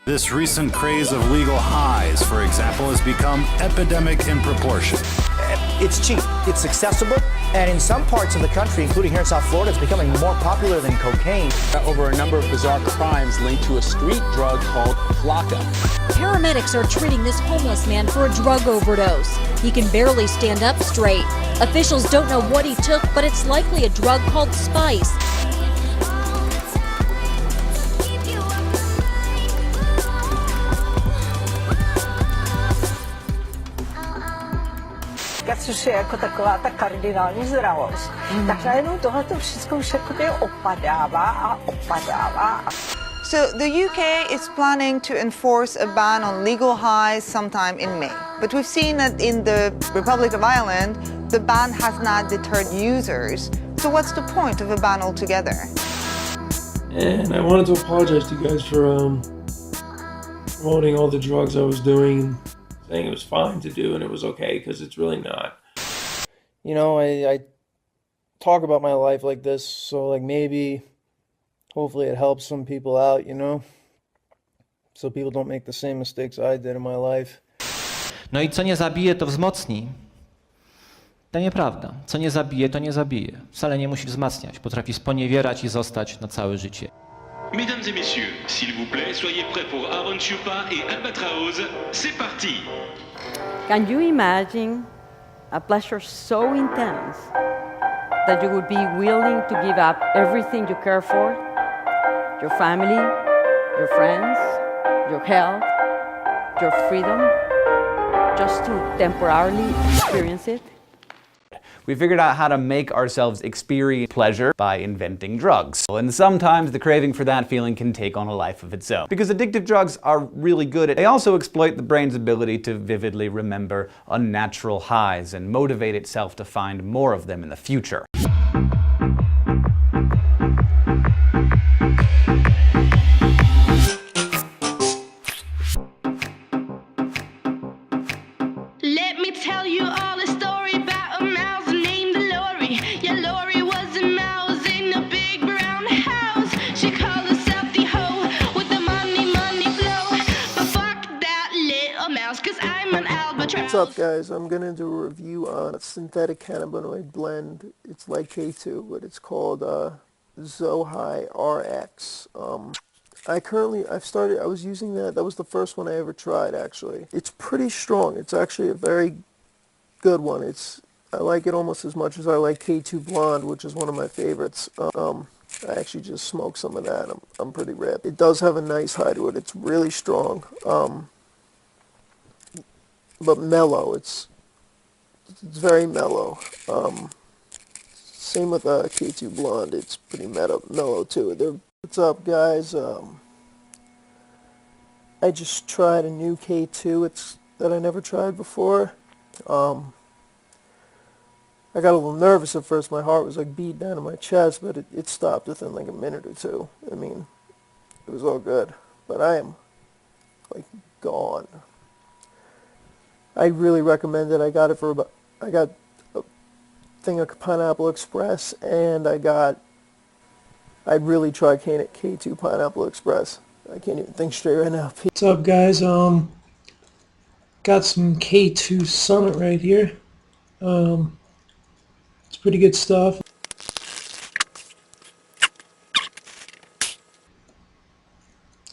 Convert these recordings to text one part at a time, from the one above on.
This recent craze of legal highs, for example, has become epidemic in proportion. It's cheap, it's accessible, and in some parts of the country, including here in South Florida, it's becoming more popular than cocaine. Over a number of bizarre crimes linked to a street drug called flakka. Paramedics are treating this homeless man for a drug overdose. He can barely stand up straight. Officials don't know what he took, but it's likely a drug called spice. Což je jako taková ta kardinální zralost. Tak najednou tohleto všechno už opadává a opadává. So the UK is planning to enforce a ban on legal highs sometime in May. But we've seen that in the Republic of Ireland, the ban has not deterred users. So what's the point of a ban altogether? And I wanted to apologize to you guys for promoting all the drugs I was doing, saying it was fine to do and it was okay, because it's really not. You know, I talk about my life like this, so like maybe, hopefully it helps some people out, you know? So people don't make the same mistakes I did in my life. No i co nie zabije, to wzmocni. To nieprawda. Co nie zabije, to nie zabije. Wcale nie musi wzmacniać. Potrafi sponiewierać i zostać na całe życie. Mesdames et messieurs, s'il vous plaît, soyez prêts pour Aaron Chupa et Albatraoz. C'est parti! Can you imagine a pleasure so intense that you would be willing to give up everything you care for? Your family, your friends, your health, your freedom, just to temporarily experience it? We figured out how to make ourselves experience pleasure by inventing drugs. And sometimes the craving for that feeling can take on a life of its own. Because addictive drugs are really good at, they also exploit the brain's ability to vividly remember unnatural highs and motivate itself to find more of them in the future. Let me tell you all a story about a mouse named Lori. Yeah, Lori was a mouse in a big brown house. She called herself the hoe with the money flow. But fuck that little mouse, cause I'm an albatross. What's up, guys? I'm gonna do a review on a synthetic cannabinoid blend. It's like K2, but it's called Zohai RX. I was using that. That was the first one I ever tried, actually. It's pretty strong. It's actually a very good one. I like it almost as much as I like K2 Blonde, which is one of my favorites. I actually just smoked some of that. I'm pretty ripped. It does have a nice high to it. It's really strong, but mellow. It's very mellow. Same with K2 Blonde. It's pretty mellow too. What's up, guys? I just tried a new K2 that I never tried before. I got a little nervous at first. My heart was like beat down in my chest, but it stopped within like a minute or two. I mean, it was all good. But I am like gone. I really recommend it. I got a thing of Pineapple Express, and I'd really try K2 Pineapple Express. I can't even think straight right now. What's up, guys? Got some K2 Summit right here. It's pretty good stuff.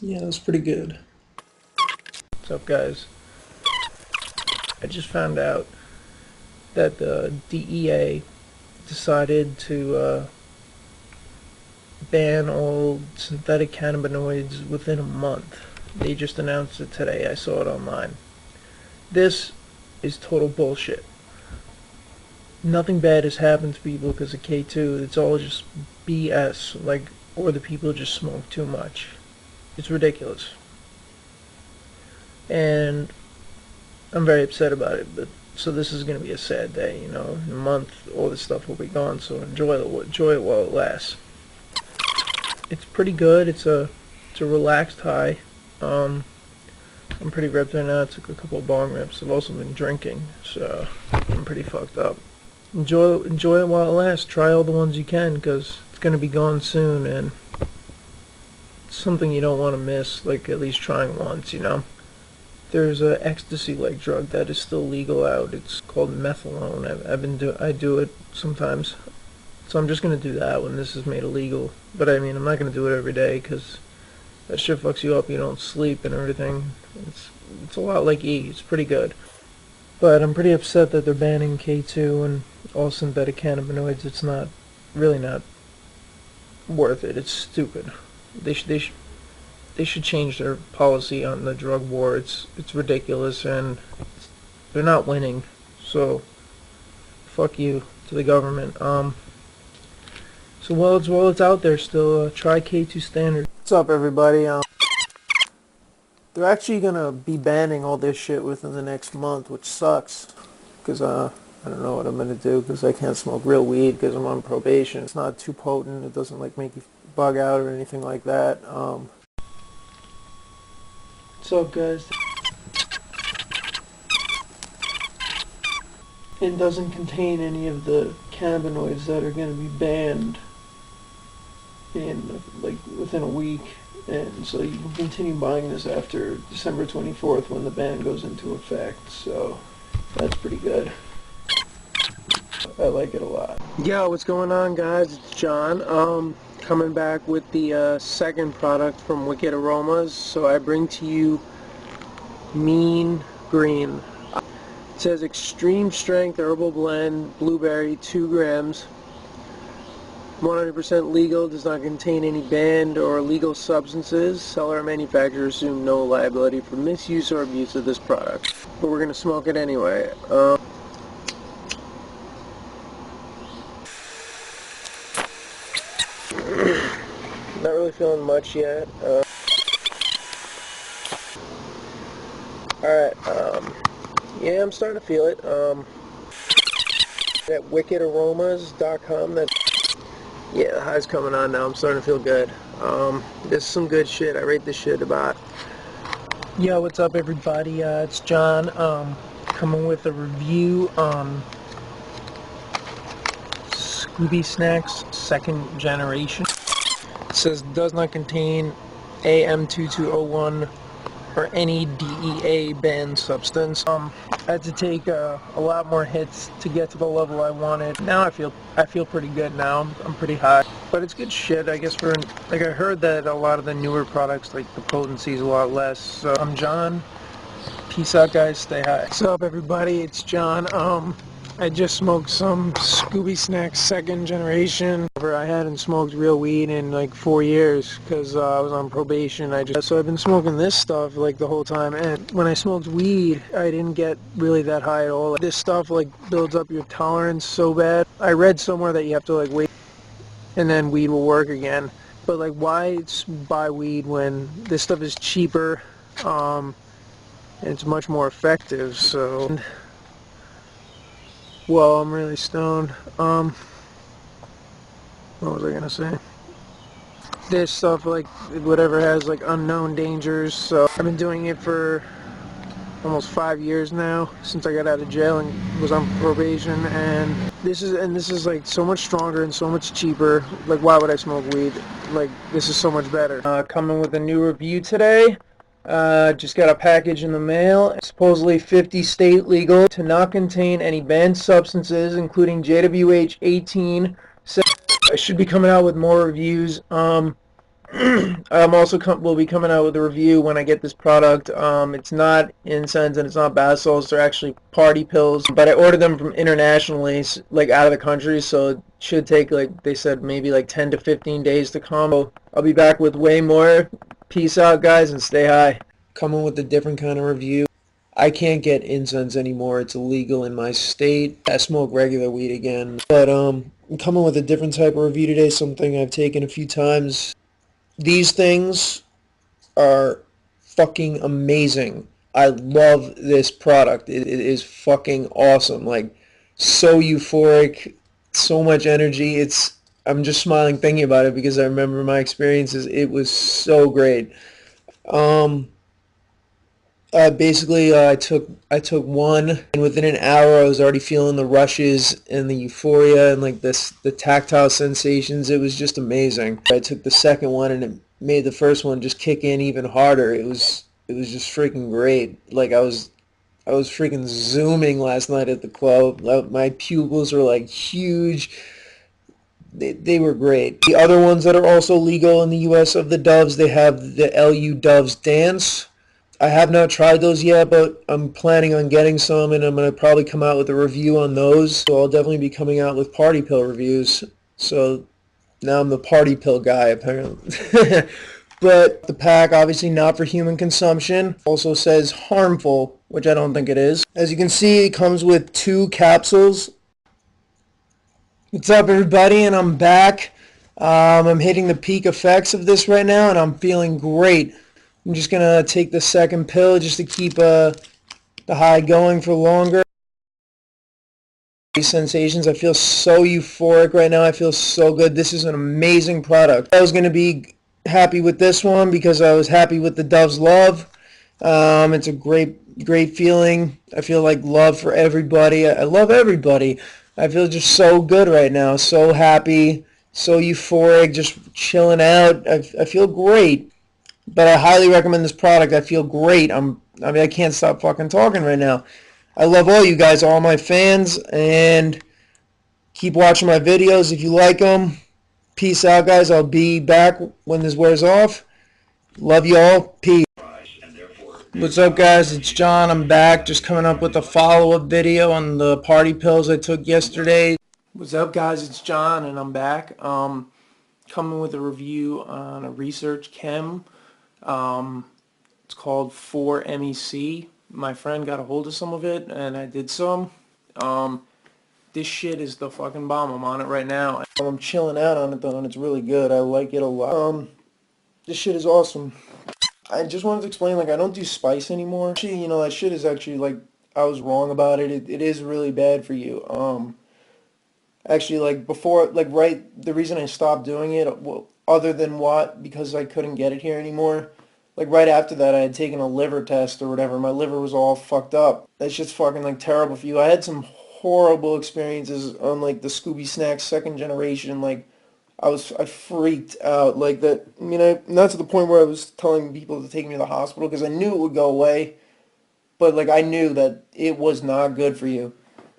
Yeah, that's pretty good. What's up, guys? I just found out that the DEA decided to ban all synthetic cannabinoids within a month. They just announced it today. I saw it online. This is total bullshit. Nothing bad has happened to people because of K2. It's all just BS, or the people just smoke too much. It's ridiculous. And I'm very upset about it, but so this is going to be a sad day, you know. In a month, all this stuff will be gone, so enjoy it while it lasts. It's pretty good. It's a relaxed high. I'm pretty ripped right now. I took a couple of bong rips. I've also been drinking, so I'm pretty fucked up. Enjoy it while it lasts. Try all the ones you can, because it's going to be gone soon, and something you don't want to miss, like at least trying once, you know. There's a ecstasy-like drug that is still legal out. It's called methadone. I do it sometimes. So I'm just gonna do that when this is made illegal. But I mean, I'm not gonna do it every day because that shit fucks you up. You don't sleep and everything. It's a lot like E. It's pretty good. But I'm pretty upset that they're banning K2 and all synthetic cannabinoids. It's not really not worth it. It's stupid. They should change their policy on the drug war. It's ridiculous, and they're not winning. So fuck you to the government. So while it's out there still, try K2 standard. What's up, everybody? They're actually gonna be banning all this shit within the next month, which sucks. Cause I don't know what I'm gonna do because I can't smoke real weed because I'm on probation. It's not too potent. It doesn't like make you bug out or anything like that. What's up, guys? It doesn't contain any of the cannabinoids that are going to be banned in like within a week, and so you can continue buying this after December 24th when the ban goes into effect. So that's pretty good. I like it a lot. Yo, what's going on, guys? It's John. Coming back with the second product from Wicked Aromas. So I bring to you Mean Green. It says extreme strength herbal blend, blueberry, 2 grams. 100% legal, does not contain any banned or illegal substances. Seller or manufacturer assume no liability for misuse or abuse of this product. But we're going to smoke it anyway. Not really feeling much yet. Alright, yeah, I'm starting to feel it. At wickedaromas.com, yeah, the high's coming on now. I'm starting to feel good. This is some good shit. I rate this shit about. Yo, what's up, everybody? It's John, coming with a review on Scooby Snacks second generation. It says does not contain AM2201 or any DEA banned substance. I had to take a lot more hits to get to the level I wanted. Now I feel pretty good now. I'm pretty high, but it's good shit. I guess for like I heard that a lot of the newer products, like the potency is a lot less. So I'm John. Peace out, guys. Stay high. What's up, everybody? It's John. I just smoked some Scooby Snacks second generation. I hadn't smoked real weed in like 4 years because I was on probation. So I've been smoking this stuff like the whole time, and when I smoked weed I didn't get really that high at all. This stuff like builds up your tolerance so bad. I read somewhere that you have to like wait and then weed will work again. But like, why buy weed when this stuff is cheaper and it's much more effective? So well, I'm really stoned. What was I gonna say? This stuff, like, whatever has, like, unknown dangers, so I've been doing it for almost 5 years now, since I got out of jail and was on probation, and this is, like, so much stronger and so much cheaper. Like, why would I smoke weed? Like, this is so much better. Coming with a new review today. Just got a package in the mail. Supposedly 50 state legal to not contain any banned substances, including JWH 18. So I should be coming out with more reviews. I'm also will be coming out with a review when I get this product. It's not incense and it's not bath salts. They're actually party pills, but I ordered them from internationally, like out of the country, so it should take, like they said, maybe like 10 to 15 days to come. So I'll be back with way more. Peace out, guys, and stay high. Coming with a different kind of review. I can't get incense anymore. It's illegal in my state. I smoke regular weed again. But I'm coming with a different type of review today, something I've taken a few times. These things are fucking amazing. I love this product. It is fucking awesome. Like, so euphoric, so much energy. I'm just smiling thinking about it because I remember my experiences. It was so great. Basically, I took one, and within an hour I was already feeling the rushes and the euphoria and like the tactile sensations. It was just amazing. I took the second one, and made the first one just kick in even harder. It was just freaking great. Like I was freaking zooming last night at the club. My pupils were like huge. They were great. The other ones that are also legal in the U.S. of the Doves, they have the LU Doves Dance. I have not tried those yet, but I'm planning on getting some, and I'm going to probably come out with a review on those. So I'll definitely be coming out with party pill reviews. So now I'm the party pill guy, apparently. But the pack, obviously not for human consumption, also says harmful, which I don't think it is. As you can see, it comes with 2 capsules. What's up, everybody? And I'm back. I'm hitting the peak effects of this right now, and I'm feeling great. I'm just going to take the second pill just to keep the high going for longer. Sensations. I feel so euphoric right now. I feel so good. This is an amazing product. I was going to be happy with this one because I was happy with the Dove's Love. It's a great feeling. I feel like love for everybody. I love everybody. I feel just so good right now. So happy, so euphoric, just chilling out. I feel great. But I highly recommend this product. I feel great. I mean, I can't stop fucking talking right now. I love all you guys, all my fans, and keep watching my videos if you like them. Peace out, guys. I'll be back when this wears off. Love you all. Peace. What's up, guys? It's John. I'm back. Just coming up with a follow-up video on the party pills I took yesterday. What's up, guys? It's John, and I'm back. Coming with a review on a research chem. It's called 4MEC. My friend got a hold of some of it, and I did some. This shit is the fucking bomb. I'm on it right now. I'm chilling out on it, though, and it's really good. I like it a lot. This shit is awesome. I just wanted to explain, like, I don't do spice anymore. Actually, you know, that shit is actually, like, I was wrong about it. It is really bad for you. Actually, like, before, like, right, the reason I stopped doing it, well, other than what, because I couldn't get it here anymore, like, right after that, I had taken a liver test or whatever. My liver was all fucked up. That shit's fucking, like, terrible for you. I had some horrible experiences on, like, the Scooby Snacks second generation, like, I freaked out, like that. I mean, not to the point where I was telling people to take me to the hospital because I knew it would go away, but like I knew that it was not good for you.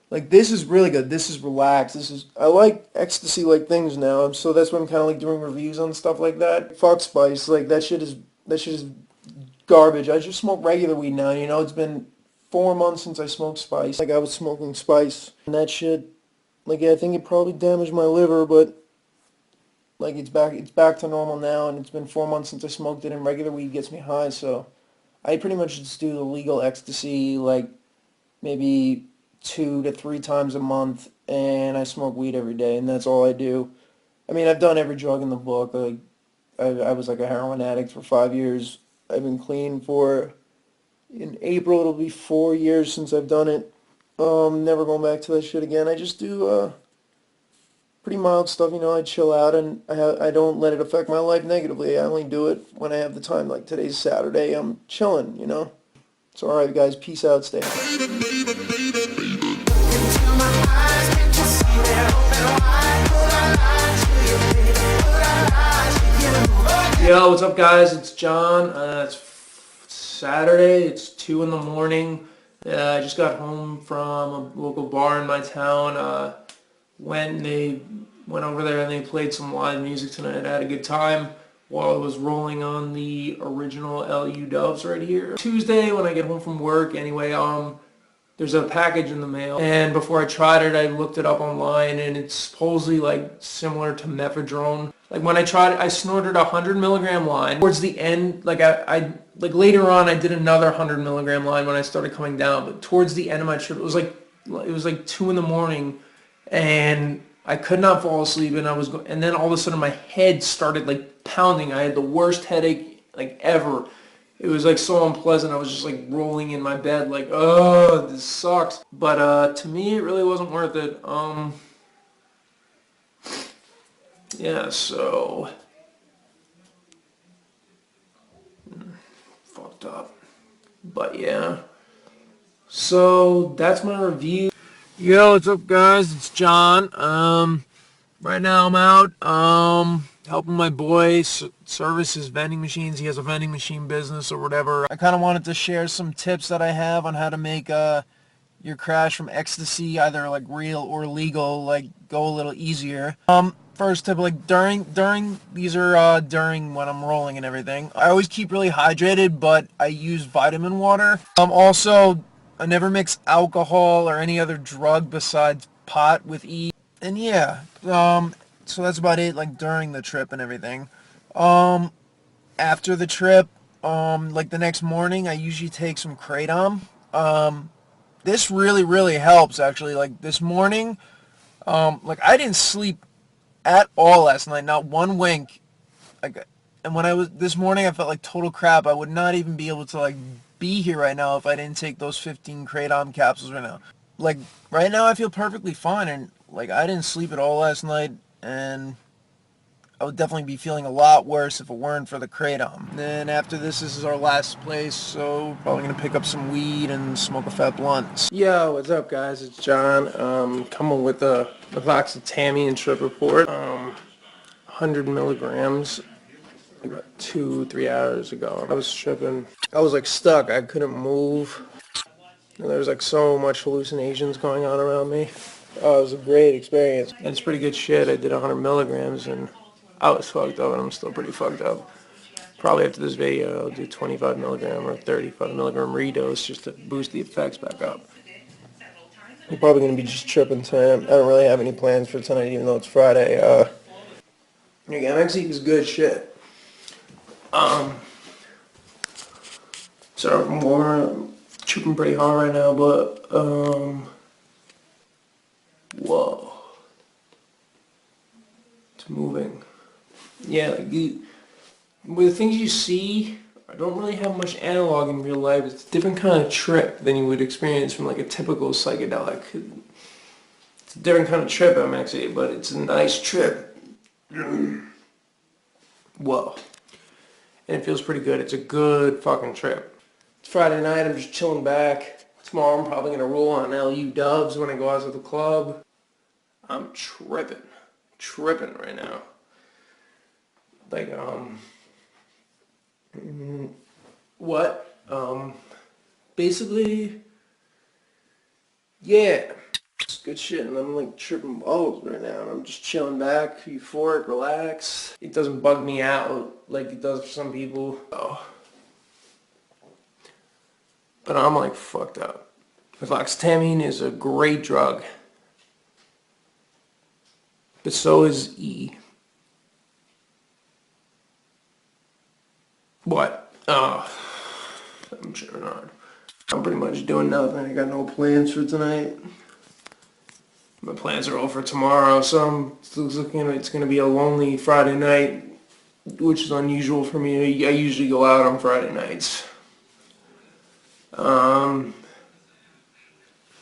Like this is really good. This is relaxed. I like ecstasy-like things now, so that's why I'm kind of like doing reviews on stuff like that. Fuck spice, like that shit is garbage. I just smoke regular weed now. You know, it's been 4 months since I smoked spice. Like I was smoking spice, and that shit, like yeah, I think it probably damaged my liver, but. Like it's back to normal now, and it's been 4 months since I smoked it, and regular weed gets me high, so I pretty much just do the legal ecstasy like maybe 2 to 3 times a month, and I smoke weed every day, and that's all I do. I mean, I've done every drug in the book. Like I was like a heroin addict for 5 years. I've been clean in April it'll be 4 years since I've done it. Never going back to that shit again. I just do pretty mild stuff, you know. I chill out, and I don't let it affect my life negatively. I only do it when I have the time. Like today's Saturday, I'm chilling, you know. So alright guys, peace out, stay Yo, what's up guys? It's John. It's Saturday, it's 2 in the morning. I just got home from a local bar in my town. They went over there and they played some live music tonight. I had a good time while I was rolling on the original LU Doves right here. Tuesday when I get home from work, anyway, there's a package in the mail, and before I tried it, I looked it up online, and it's supposedly like similar to methadone. Like when I tried it, I snorted 100 milligram line. Towards the end, like I like later on, I did another 100 milligram line when I started coming down. But towards the end of my trip, it was like 2 in the morning. And I could not fall asleep, and then all of a sudden my head started like pounding. I had the worst headache like ever. It was like so unpleasant. I was just like rolling in my bed like, oh, this sucks. But to me, it really wasn't worth it. Yeah, so fucked up. But yeah, so that's my review. Yo, what's up guys? It's John. Right now I'm out. helping my boy service his vending machines. He has a vending machine business or whatever. I kind of wanted to share some tips that I have on how to make your crash from ecstasy, either like real or legal, like go a little easier. First tip, like during these are during when I'm rolling and everything. I always keep really hydrated, but I use vitamin water. Also, I never mix alcohol or any other drug besides pot with E. And yeah, so that's about it, like during the trip and everything. After the trip, like the next morning, I usually take some kratom. This really helps actually. Like this morning, like I didn't sleep at all last night, not one wink. Like, and when I was this morning, I felt like total crap. I would not even be able to like be here right now if I didn't take those 15 kratom capsules right now. Like right now, I feel perfectly fine, and like I didn't sleep at all last night, and I would definitely be feeling a lot worse if it weren't for the kratom. Then after this is our last place, so probably gonna pick up some weed and smoke a fat blunt. Yo, what's up, guys? It's John. Coming with a and trip report. 100 milligrams. About 2-3 hours ago. I was tripping. I was like stuck. I couldn't move. And there was like so much hallucinations going on around me. Oh, it was a great experience. And it's pretty good shit. I did 100 milligrams and I was fucked up and I'm still pretty fucked up. Probably after this video I'll do 25 milligram or 35 milligram redose just to boost the effects back up. I'm probably going to be just tripping tonight. I don't really have any plans for tonight even though it's Friday. Again, MXE is good shit. So I'm tripping pretty hard right now, but whoa, it's moving. Yeah, like with the things you see, I don't really have much analog in real life. It's a different kind of trip than you would experience from like a typical psychedelic. It's a different kind of trip, MXE, but it's a nice trip. Whoa. And it feels pretty good. It's a good fucking trip. It's Friday night, I'm just chilling back. Tomorrow I'm probably gonna roll on LU dubs when I go out to the club. I'm tripping right now. Like, what? Basically, yeah, it's good shit, and I'm like tripping balls right now, and I'm just chilling back, euphoric, relaxed. It doesn't bug me out like it does for some people. Oh. But I'm like fucked up. Fluoxetine is a great drug. But so is E. What? Oh, I'm sure not. I'm pretty much doing nothing. I got no plans for tonight. My plans are all for tomorrow, so I'm still looking at it's going to be a lonely Friday night, which is unusual for me. I usually go out on Friday nights.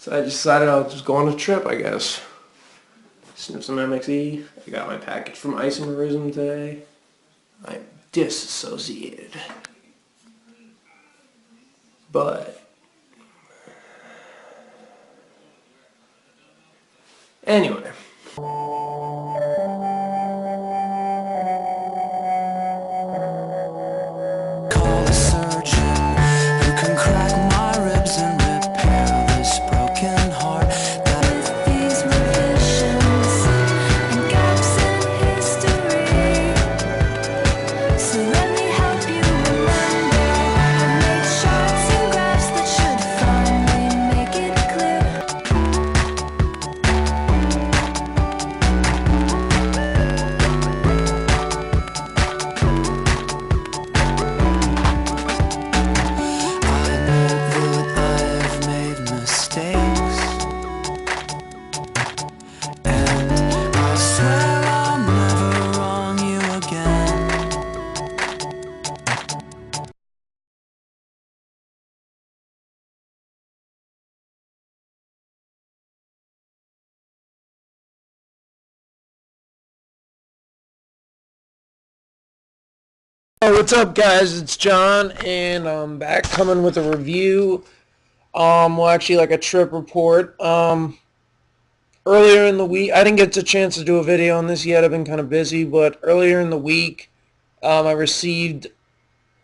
So I decided I'll just go on a trip, I guess. Snip some MXE. I got my package from Isomerism today. I'm disassociated. But anyway. Call a surgeon who can crack my ribs and repair this broken heart. With these revisions and gaps in history, so let me help you remember. I made charts and graphs that should finally make it Hey, what's up, guys? It's John, and I'm back coming with a review. Well, actually, like a trip report. earlier in the week, I didn't get a chance to do a video on this yet. I've been kind of busy, but earlier in the week, I received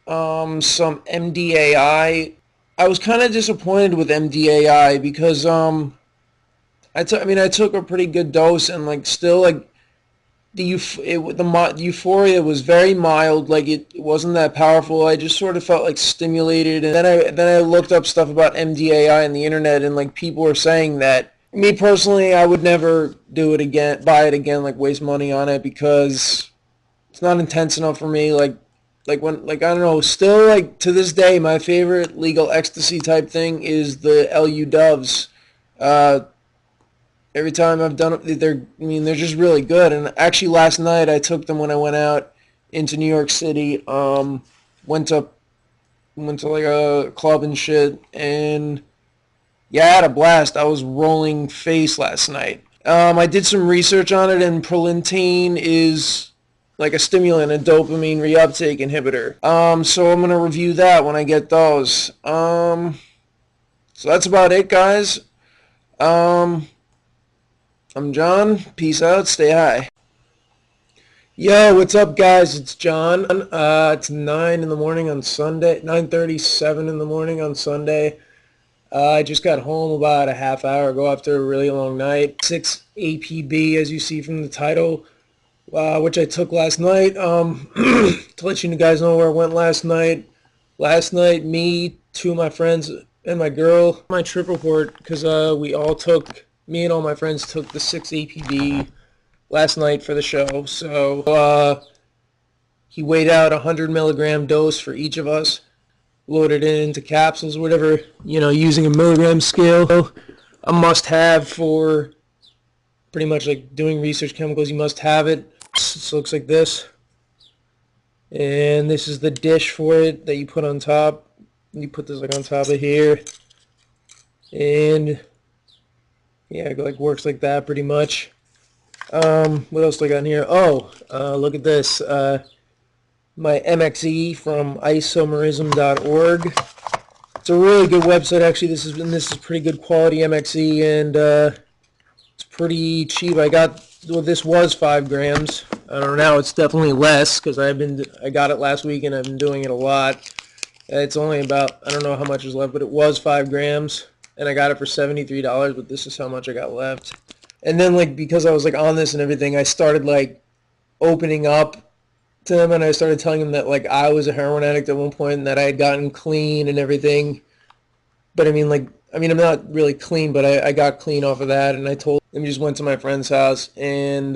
some MDAI. I was kind of disappointed with MDAI because I took a pretty good dose, and like still like the euphoria was very mild. Like it wasn't that powerful. I just sort of felt like stimulated, and then I looked up stuff about MDAI on the internet, and like people were saying that. Me personally, I would never do it again, buy it again, like waste money on it, because it's not intense enough for me. Like I don't know, still like to this day, my favorite legal ecstasy type thing is the LU Doves. Every time I've done it, they're just really good. And actually last night I took them when I went out into New York City. Went to like a club and shit, and yeah, I had a blast. I was rolling face last night. I did some research on it, and prolintine is like a stimulant, a dopamine reuptake inhibitor. So I'm gonna review that when I get those. So that's about it, guys. I'm John. Peace out. Stay high. Yo, what's up, guys? It's John. It's 9 in the morning on Sunday. 9:37 in the morning on Sunday. I just got home about a half hour ago after a really long night. 6 APB, as you see from the title, which I took last night. To let you guys know where I went last night. Last night, me, two of my friends, and my girl, my trip report, because me and all my friends took the 6 APB last night for the show. So he weighed out a 100 milligram dose for each of us. Loaded it into capsules, whatever, using a milligram scale. A must-have for pretty much like doing research chemicals. You must have it. It looks like this. And this is the dish for it that you put on top. You put this like on top of here. And yeah, it like works like that pretty much. What else do I got in here? Oh, look at this. My MXE from isomerism.org. It's a really good website, actually. This is pretty good quality MXE, and it's pretty cheap. This was 5 grams. I don't know, now it's definitely less, because I got it last week and I've been doing it a lot. It's only about, I don't know how much is left, but it was 5 grams, and I got it for $73, but this is how much I got left. And then like because I was like on this and everything, I started like opening up to them, and I started telling them that like I was a heroin addict at one point and that I had gotten clean and everything. But I'm not really clean, but I got clean off of that, and I just went to my friend's house, and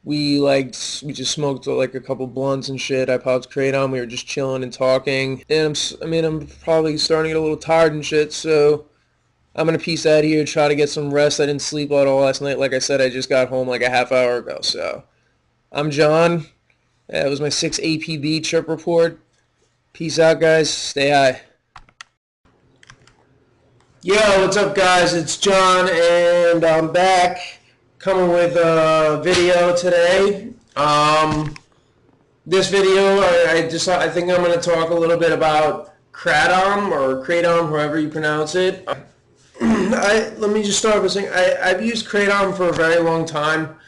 we just smoked like a couple blunts and shit. I popped kratom. We were just chilling and talking, and I'm probably starting to get a little tired and shit, so I'm gonna peace out here, try to get some rest. I didn't sleep at all last night. Like I said, I just got home like a half hour ago, so. I'm John. That was my 6 APB trip report. Peace out, guys. Stay high. Yo, what's up, guys? It's John, and I'm back coming with a video today. This video, I think I'm going to talk a little bit about kratom, or kratom, however you pronounce it. Let me just start by saying I've used kratom for a very long time.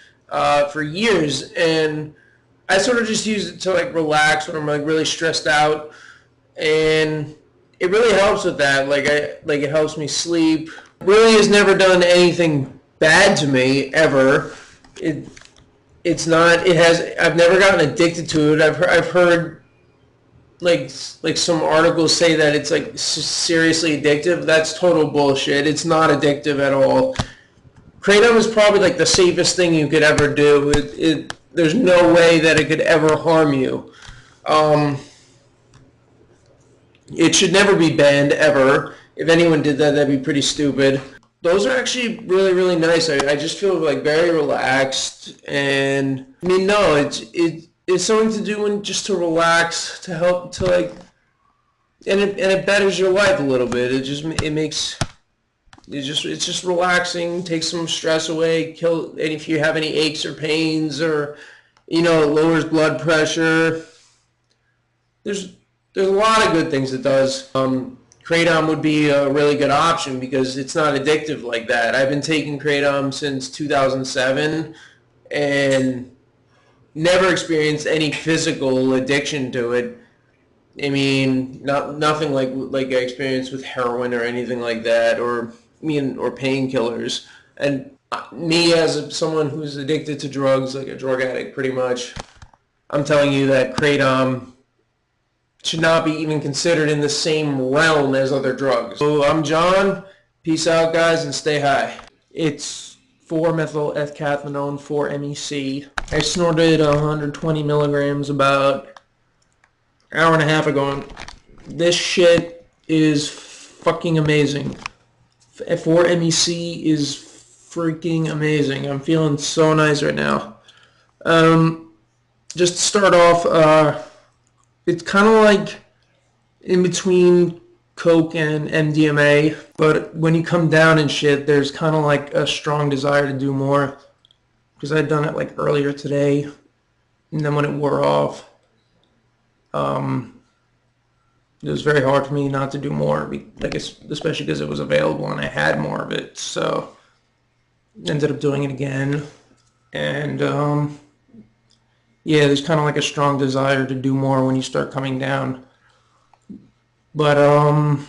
For years, and I sort of just use it to like relax when I'm like really stressed out, and it really helps with that. It helps me sleep. It really has never done anything bad to me ever. I've never gotten addicted to it. I've heard like some articles say that it's like seriously addictive. That's total bullshit. It's not addictive at all. Kratom is probably like the safest thing you could ever do. There's no way that it could ever harm you. It should never be banned, ever. If anyone did that, that'd be pretty stupid. Those are actually really, really nice. I just feel like very relaxed, and it's something to do just to relax, to help, to like, and it betters your life a little bit. It's just relaxing, takes some stress away, and if you have any aches or pains, or it lowers blood pressure. There's a lot of good things it does. kratom would be a really good option because it's not addictive like that. I've been taking kratom since 2007 and never experienced any physical addiction to it. I mean, nothing like I experienced with heroin or anything like that, or painkillers. And me as someone who's addicted to drugs, like a drug addict pretty much, I'm telling you that kratom should not be even considered in the same realm as other drugs. So I'm John. Peace out, guys, and stay high. It's 4-methyl-F-cathinone, 4-MEC. I snorted 120 milligrams about an hour and a half ago. This shit is fucking amazing. 4-MEC is freaking amazing. I'm feeling so nice right now. Just to start off, it's kind of like in between Coke and MDMA, but when you come down and shit, there's kind of like a strong desire to do more. Because I'd done it like earlier today, and then when it wore off, it was very hard for me not to do more, especially because it was available and I had more of it. So ended up doing it again, and yeah, there's kind of like a strong desire to do more when you start coming down. But I'm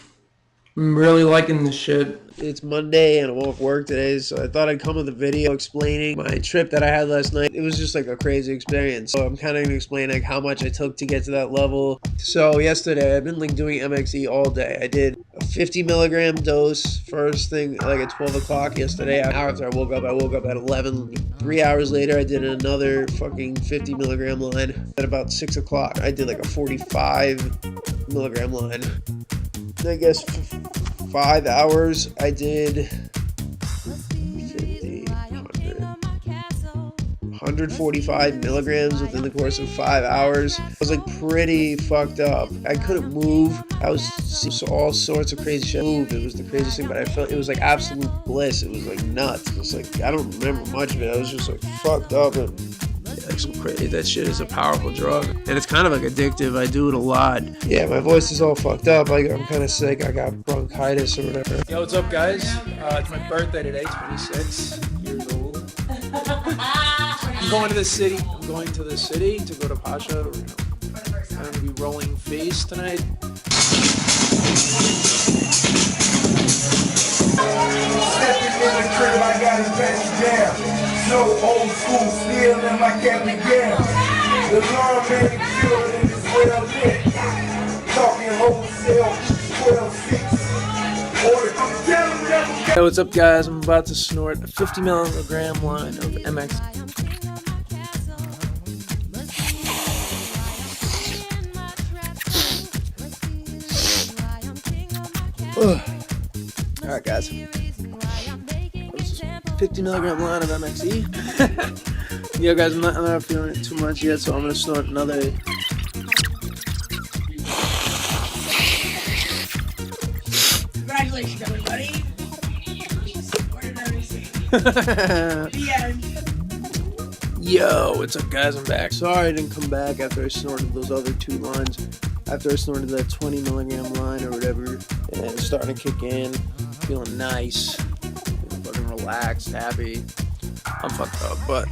really liking this shit. It's Monday and I'm off work today, so I thought I'd come with a video explaining my trip that I had last night. It was just like a crazy experience. So I'm kind of going to explain like how much I took to get to that level. So yesterday, I've been like doing MXE all day. I did a 50 milligram dose first thing like at 12 o'clock yesterday. An hour after I woke up at 11. 3 hours later, I did another fucking 50 milligram line. At about 6 o'clock, I did like a 45 milligram line. I guess 5 hours, I did 50, 145 milligrams within the course of 5 hours. I was like pretty fucked up. I couldn't move. I was all sorts of crazy shit. It was the craziest thing, but I felt it was like absolute bliss. It was like nuts. It was like, I don't remember much of it. I was just like fucked up and like some crazy. That shit is a powerful drug, and it's kind of like addictive. I do it a lot. Yeah, my voice is all fucked up. I'm kind of sick. I got bronchitis or whatever. Yo, what's up, guys? It's my birthday today. 26 years old. I'm going to the city. To go to Pasha. I'm gonna be rolling face tonight. Stepping in the crib, I got his best jam. No old school, still in my cabin jam. The lawn man killed and is well lit. Talking wholesale, 12-6. Order. Hey, what's up, guys? I'm about to snort a 50 milligram line of MX. Alright, guys. 50 milligram line of MXE. Yo, guys, I'm not feeling it too much yet, so I'm gonna snort another. Congratulations, everybody. Yo, what's up, guys? I'm back. Sorry I didn't come back after I snorted those other 2 lines. After I snorted that 20 milligram line or whatever, and it's starting to kick in, feeling nice, feeling fucking relaxed, happy. I'm fucked up, but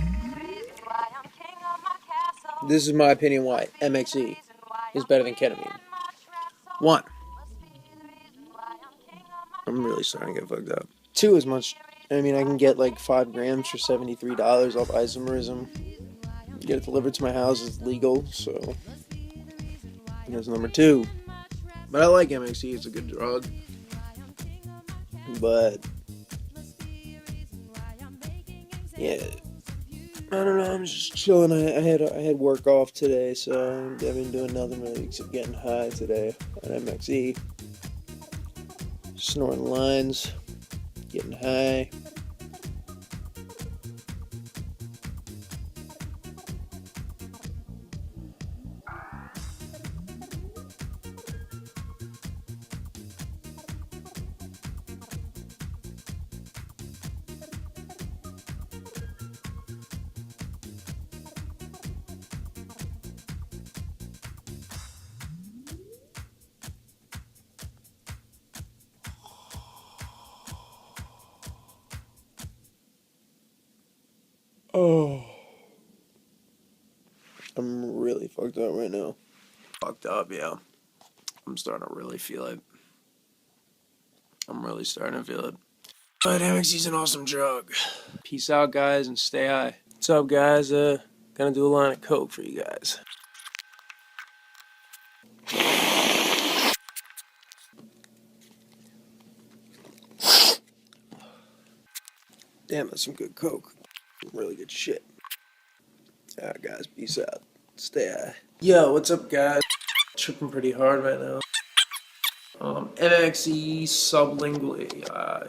this is my opinion why MXE is better than ketamine. 1, I'm really starting to get fucked up. 2, as much. I mean, I can get like 5 grams for $73 off isomerism. Get it delivered to my house. It's legal, so that's number 2. But I like MXE. It's a good drug. But yeah, I don't know. I'm just chilling. I had work off today, so I've been doing nothing really except getting high today at MXE. Snorting lines, getting high. Oh, I'm really fucked up right now. Fucked up, yeah. I'm starting to really feel it. I'm really starting to feel it. But MXC's an awesome drug. Peace out, guys, and stay high. What's up, guys? Gonna do a line of coke for you guys. Damn, that's some good coke. Really good shit. Alright, guys, peace out. Stay high. Yo, what's up, guys? Tripping pretty hard right now. MXE sublingually.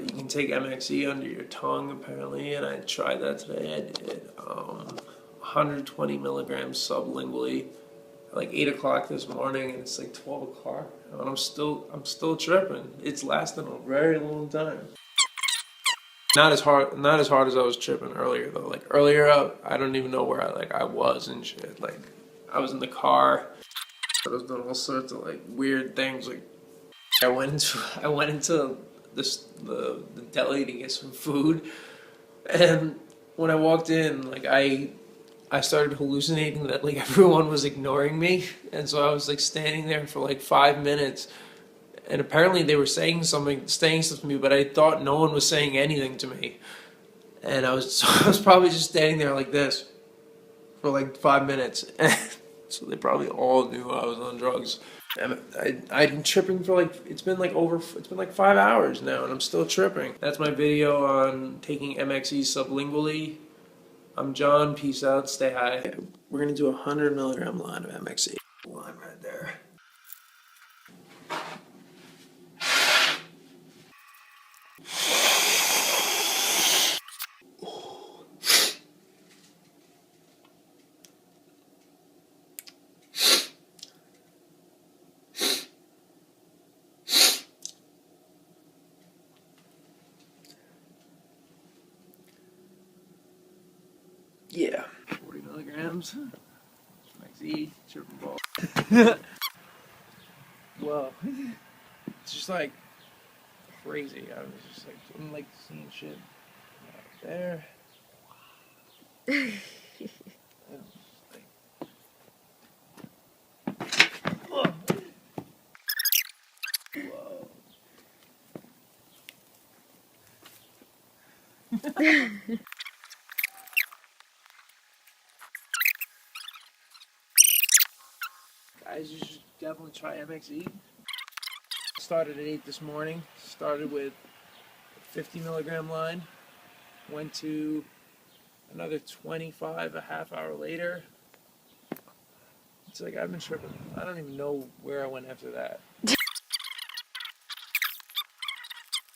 You can take MXE under your tongue, apparently, and I tried that today. I did 120 milligrams sublingually at like 8 o'clock this morning, and it's like 12 o'clock, and I'm still tripping. It's lasting a very long time. Not as hard as I was tripping earlier though. Like earlier, I don't even know where I was and shit. Like I was in the car. I was doing all sorts of like weird things. Like I went into the deli to get some food, and when I walked in, like I started hallucinating that like everyone was ignoring me, and so I was like standing there for like 5 minutes, and apparently they were saying something to me, but I thought no one was saying anything to me, and I was probably just standing there like this for like 5 minutes, so they probably all knew I was on drugs. I've been tripping for like, it's been like 5 hours now, and I'm still tripping. That's my video on taking MXE sublingually. I'm John, peace out, stay high. We're gonna do a 100 milligram line of MXE. Line right there. Yeah. 40 milligrams. MXE, triple ball. Whoa. It's just like crazy. I was just like, I'm like seeing shit out there. Whoa. Guys, you should definitely try MXE. Started at 8 this morning. Started with a 50 milligram line. Went to another 25 a half hour later. It's like I've been tripping. I don't even know where I went after that.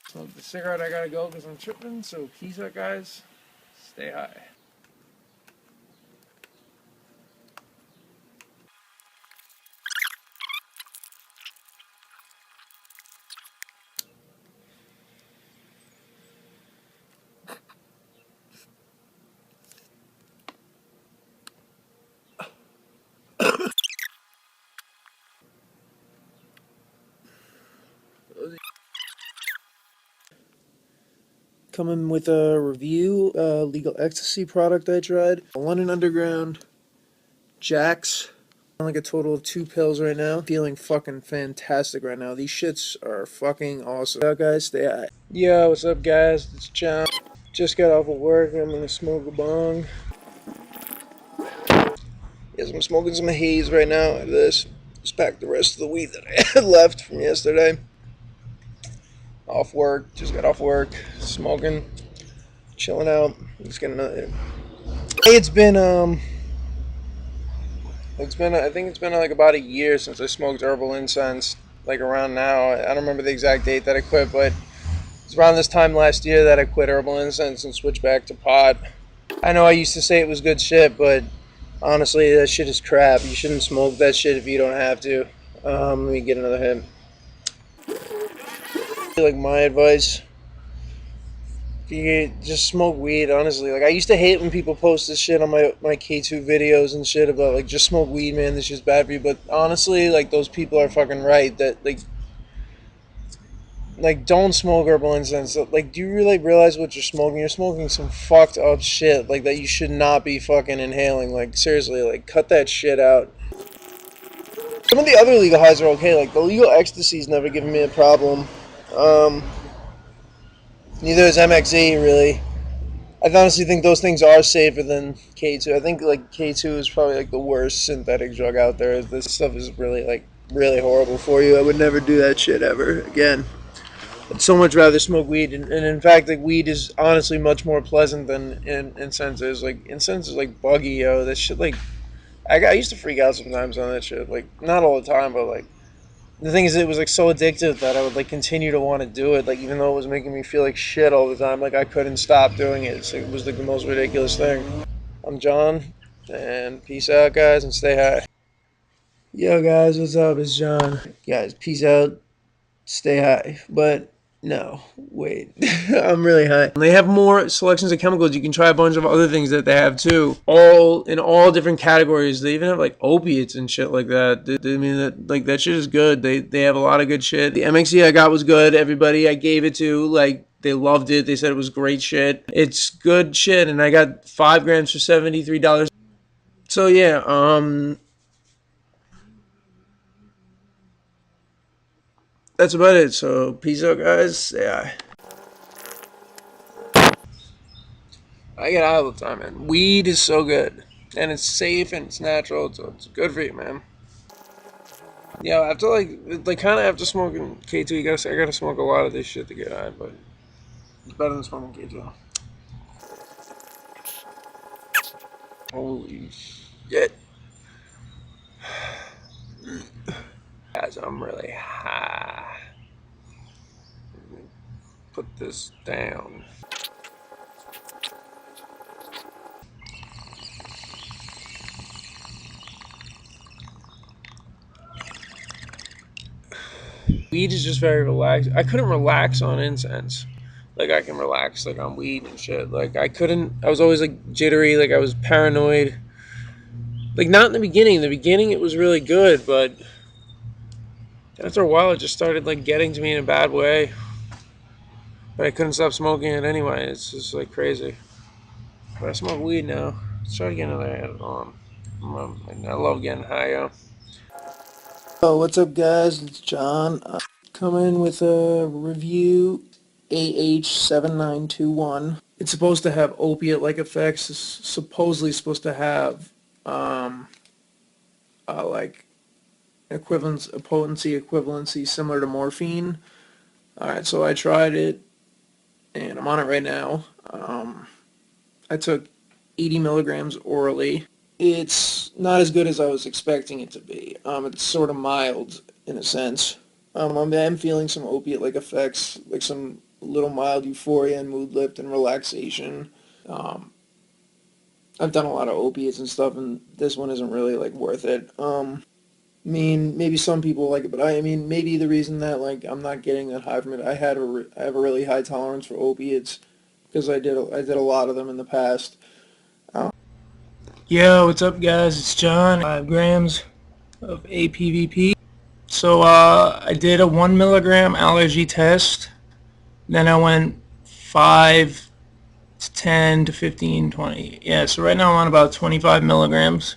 Smoke the cigarette, I gotta go because I'm tripping. So peace out, guys. Stay high. Coming with a review, legal ecstasy product I tried. London Underground, Jack's. I'm like a total of 2 pills right now. Feeling fucking fantastic right now. These shits are fucking awesome. Yo guys, stay high. Yo, what's up guys? It's John. Just got off of work. I'm gonna smoke a bong. Yes, I'm smoking some haze right now out of this. Just packed the rest of the weed that I had left from yesterday. Off work, just got off work, smoking, chilling out. Just getting another. I think it's been like about a year since I smoked herbal incense. Like around now, I don't remember the exact date that I quit, but it's around this time last year that I quit herbal incense and switched back to pot. I know I used to say it was good shit, but honestly, that shit is crap. You shouldn't smoke that shit if you don't have to. Let me get another hit. Like my advice, you just smoke weed, honestly. Like I used to hate when people post this shit on my K2 videos and shit about like just smoke weed, man, this shit's bad for you. But honestly, like those people are fucking right. That like like, don't smoke herbal incense. Like, do you really realize what you're smoking? You're smoking some fucked up shit, like, that you should not be fucking inhaling. Like, seriously, like, cut that shit out. Some of the other legal highs are okay. Like, the legal ecstasy's never given me a problem. Neither is MXE, really. I honestly think those things are safer than K2. I think, like, K2 is probably, like, the worst synthetic drug out there. This stuff is really, like, really horrible for you. I would never do that shit ever again. I'd so much rather smoke weed. And in fact, like, weed is honestly much more pleasant than incense is. Like, incense is, like, buggy, yo. That shit, like, I used to freak out sometimes on that shit. Like, not all the time, but, like, the thing is, it was, like, so addictive that I would, like, continue to want to do it. Like, even though it was making me feel like shit all the time, like, I couldn't stop doing it. It was, like, the most ridiculous thing. I'm John, and peace out, guys, and stay high. Yo, guys, what's up? It's John. Guys, peace out, stay high. But no, wait, I'm really high. They have more selections of chemicals. You can try a bunch of other things that they have too, all in all different categories. They even have, like, opiates and shit like that. I mean, that shit is good. They have a lot of good shit. The MXE I got was good. Everybody I gave it to, like, they loved it. They said it was great shit. It's good shit, and I got 5 grams for $73. So yeah, that's about it. So peace out, guys. Yeah. I get high all the time, man. Weed is so good, and it's safe and it's natural, so it's good for you, man. Yeah, after like kind of after smoking K2, I gotta smoke a lot of this shit to get high, but it's better than smoking K2. Holy shit, guys, I'm really high. Put this down. Weed is just very relaxed. I couldn't relax on incense. Like, I can relax, like, on weed and shit. Like, I couldn't. I was always, like, jittery. Like, I was paranoid. Like, not in the beginning. In the beginning, it was really good, but after a while, it just started, like, getting to me in a bad way. But I couldn't stop smoking it anyway. It's just, like, crazy. But I smoke weed now. Let's try to get another I love getting high, yo. Oh, what's up, guys? It's John. Coming with a review AH7921. It's supposed to have opiate-like effects. It's supposedly supposed to have like a potency equivalency similar to morphine. Alright, so I tried it, and I'm on it right now. I took 80 milligrams orally. It's not as good as I was expecting it to be. It's sort of mild in a sense. I'm feeling some opiate-like effects, like some little mild euphoria and mood lift and relaxation. I've done a lot of opiates and stuff, and this one isn't really, like, worth it. I mean, maybe some people like it, but I mean, maybe the reason that, like, I'm not getting that high from it, I have a really high tolerance for opiates because I did a lot of them in the past. Yo, what's up, guys? It's John. 5 grams of APVP. So I did a 1 milligram allergy test. Then I went 5 to 10 to 15, 20. Yeah, so right now I'm on about 25 milligrams.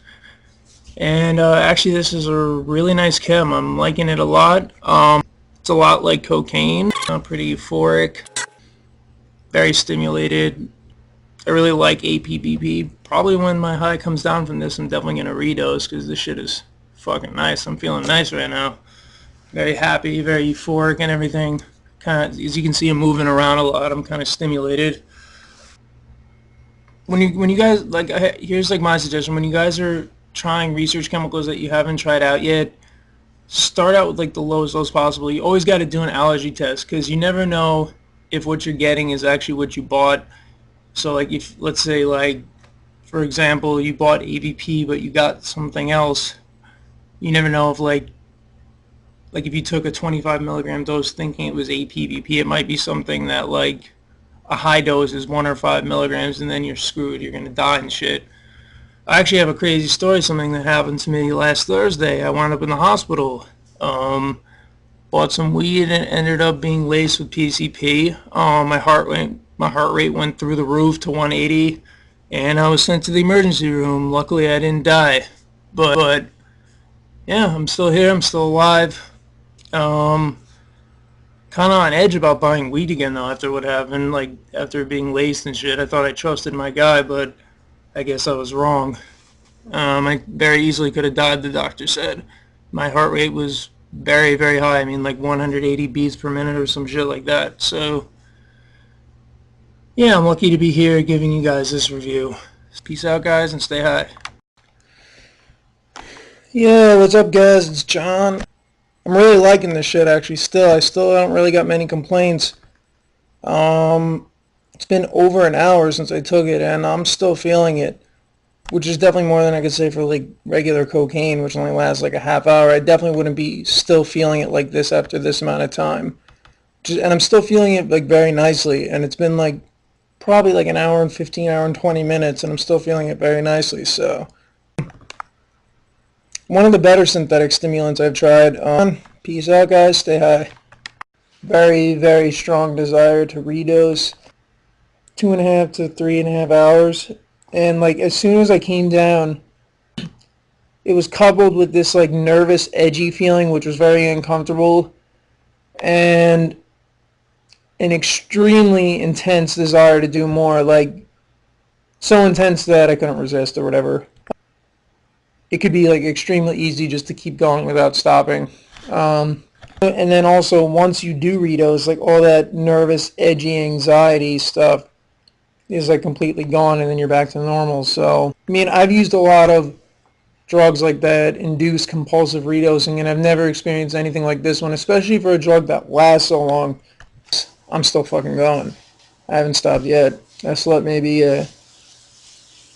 And actually, this is a really nice chem. I'm liking it a lot. It's a lot like cocaine. Pretty euphoric. Very stimulated. I really like APBP. Probably when my high comes down from this, I'm definitely going to redose because this shit is fucking nice. I'm feeling nice right now. Very happy, very euphoric and everything. Kind of, as you can see, I'm moving around a lot. I'm kind of stimulated. When you guys, like, here's like my suggestion. When you guys are trying research chemicals that you haven't tried out yet, start out with, like, the lowest dose possible. You always got to do an allergy test because you never know if what you're getting is actually what you bought. So, like, if, let's say, like, for example, you bought AVP but you got something else, you never know if, like if you took a 25 milligram dose thinking it was APVP, it might be something that, like, a high dose is 1 or 5 milligrams and then you're screwed. You're going to die and shit. I actually have a crazy story, something that happened to me last Thursday. I wound up in the hospital. Bought some weed and it ended up being laced with PCP. My heart rate went through the roof to 180, and I was sent to the emergency room. Luckily, I didn't die, but yeah, I'm still here. I'm still alive. Kind of on edge about buying weed again though after what happened, like after being laced and shit. I thought I trusted my guy, but I guess I was wrong. I very easily could have died, the doctor said. My heart rate was very, very high. I mean, like 180 beats per minute or some shit like that. So, yeah, I'm lucky to be here giving you guys this review. Peace out, guys, and stay high. Yeah, what's up, guys? It's John. I'm really liking this shit, actually, still. I still haven't really got many complaints. It's been over an hour since I took it, and I'm still feeling it, which is definitely more than I could say for, like, regular cocaine, which only lasts, like, a half hour. I definitely wouldn't be still feeling it like this after this amount of time. And I'm still feeling it, like, very nicely, and it's been, like, probably, like, an hour and 15, hour and 20 minutes, and I'm still feeling it very nicely, so... One of the better synthetic stimulants I've tried. Peace out, guys. Stay high. Very, very strong desire to redose. 2.5 to 3.5 hours. And, like, as soon as I came down, it was coupled with this, like, nervous, edgy feeling, which was very uncomfortable. And an extremely intense desire to do more. Like, so intense that I couldn't resist or whatever. It could be like extremely easy just to keep going without stopping. And then also once you do redose, like all that nervous, edgy anxiety stuff is like completely gone, and then you're back to normal. So, I mean, I've used a lot of drugs like that induce compulsive redosing, and I've never experienced anything like this one, especially for a drug that lasts so long. I'm still fucking going. I haven't stopped yet. I slept maybe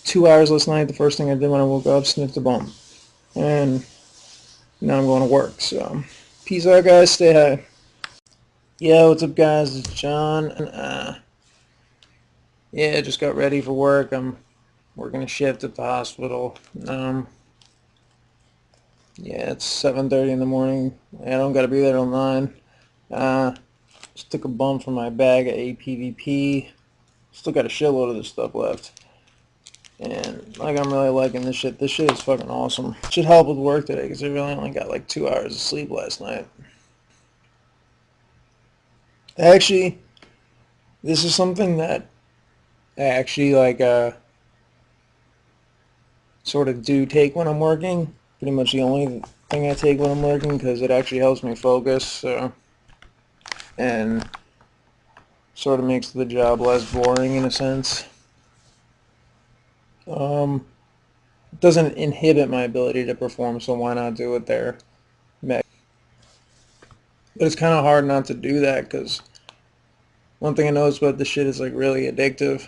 2 hours last night. The first thing I did when I woke up, sniffed a bum. And now I'm going to work, so peace out, guys. Stay high. Yo, what's up, guys? It's John. Yeah, just got ready for work. I'm working a shift at the hospital. Yeah, it's 7:30 in the morning. I don't got to be there till 9. Just took a bump from my bag of APVP. Still got a shitload of this stuff left. And, like, I'm really liking this shit. This shit is fucking awesome. Should help with work today, because I really only got, like, 2 hours of sleep last night. Actually, this is something that I actually, like, sort of do take when I'm working. Pretty much the only thing I take when I'm working, because it actually helps me focus, so... And sort of makes the job less boring, in a sense. It doesn't inhibit my ability to perform, so why not do it there? But it's kind of hard not to do that, because one thing I noticed about this shit is like really addictive.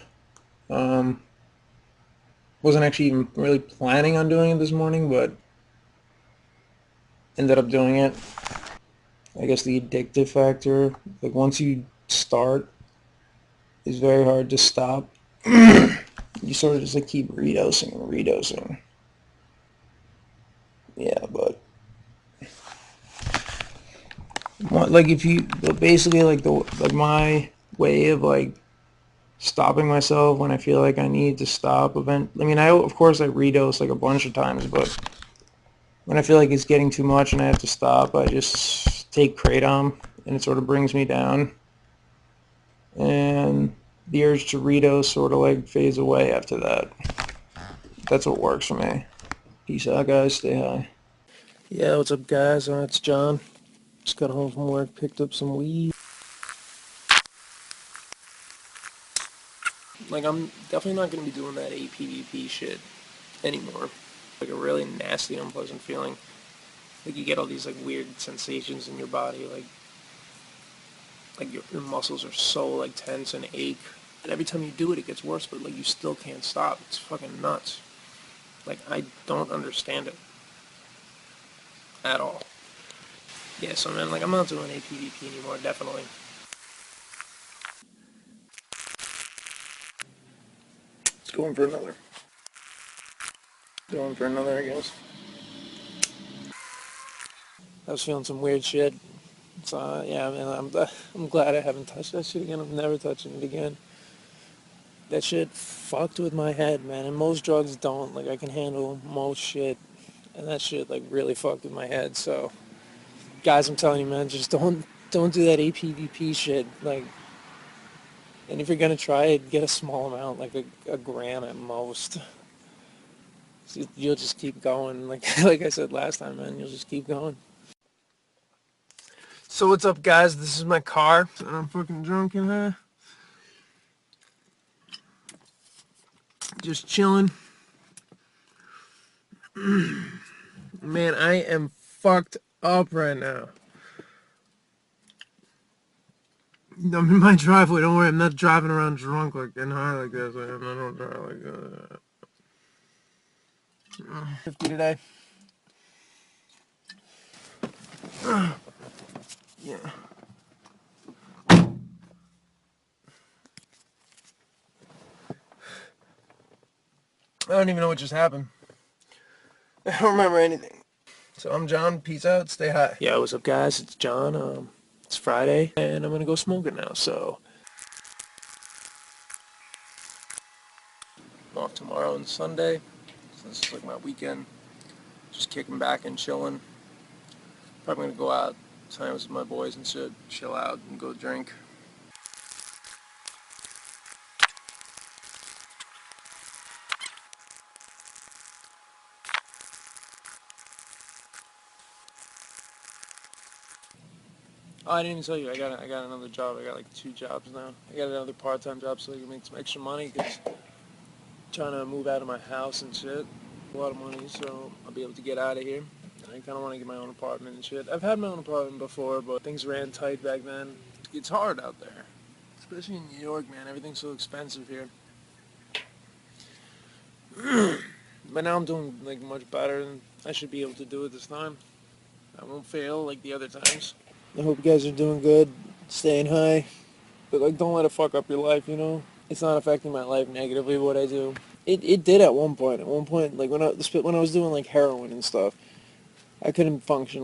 Wasn't actually even really planning on doing it this morning, but ended up doing it. I guess the addictive factor, like once you start, is very hard to stop. You sort of just like keep redosing and redosing. Yeah, but like if you basically like my way of like stopping myself when I feel like I need to stop I mean, of course I redose like a bunch of times, but when I feel like it's getting too much and I have to stop, I just take kratom and it sort of brings me down, and the urge to redose sort of like fades away after that. That's what works for me. Peace out, guys. Stay high. Yeah, what's up, guys? It's John. Just got home from work, picked up some weed. Like, I'm definitely not going to be doing that APVP shit anymore. Like a really nasty, unpleasant feeling. Like you get all these like weird sensations in your body, like your muscles are so like tense and ache. And every time you do it, it gets worse, but like you still can't stop. It's fucking nuts. Like, I don't understand it at all. Yeah, so man, like I'm not doing APVP anymore, definitely. It's going for another. Going for another, I guess. I was feeling some weird shit. So yeah, man, I'm glad I haven't touched that shit again. I'm never touching it again. That shit fucked with my head, man. And most drugs don't. Like I can handle most shit, and that shit like really fucked with my head. So, guys, I'm telling you, man, just don't do that APVP shit. Like, and if you're gonna try it, get a small amount, like a gram at most. So you'll just keep going. Like I said last time, man, you'll just keep going. So what's up, guys? This is my car, and I'm fucking drunk in here. Just chilling. Man, I am fucked up right now. I'm in my driveway. Don't worry, I'm not driving around drunk like and high like this. I don't drive like that. 50 today. Yeah. I don't even know what just happened. I don't remember anything. So I'm John. Peace out. Stay high. Yeah, what's up, guys? It's John. It's Friday, and I'm gonna go smoke it now. So I'm off tomorrow and Sunday. So this is like my weekend. Just kicking back and chilling. Probably gonna go out tonight with my boys and shit. Chill out and go drink. Oh, I didn't even tell you. I got another job. I got like 2 jobs now. I got another part-time job so I can make some extra money because I'm trying to move out of my house and shit. A lot of money, so I'll be able to get out of here. I kind of want to get my own apartment and shit. I've had my own apartment before, but things ran tight back then. It's hard out there, especially in New York, man. Everything's so expensive here. But now I'm doing like much better, and I should be able to do it this time. I won't fail like the other times. I hope you guys are doing good, staying high, but like don't let it fuck up your life, you know? It's not affecting my life negatively what I do. It did at one point. At one point, like when I was doing like heroin and stuff, I couldn't function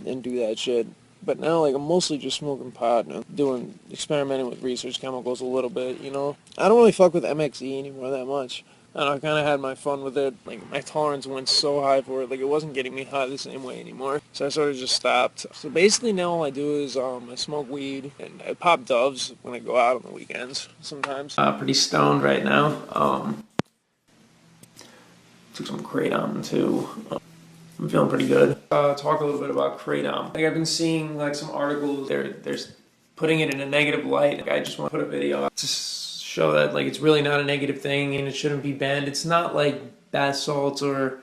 and do that shit. But now, like, I'm mostly just smoking pot and experimenting with research chemicals a little bit, you know? I don't really fuck with MXE anymore that much. I don't know, I kind of had my fun with it. Like, my tolerance went so high for it, like, it wasn't getting me high the same way anymore. So I sort of just stopped. So basically now all I do is I smoke weed and I pop doves when I go out on the weekends sometimes. Pretty stoned right now. Took some kratom too. I'm feeling pretty good. Talk a little bit about kratom. Like I've been seeing like some articles. They're putting it in a negative light. Like, I just want to put a video up to show that like it's really not a negative thing and it shouldn't be banned. It's not like bath salts or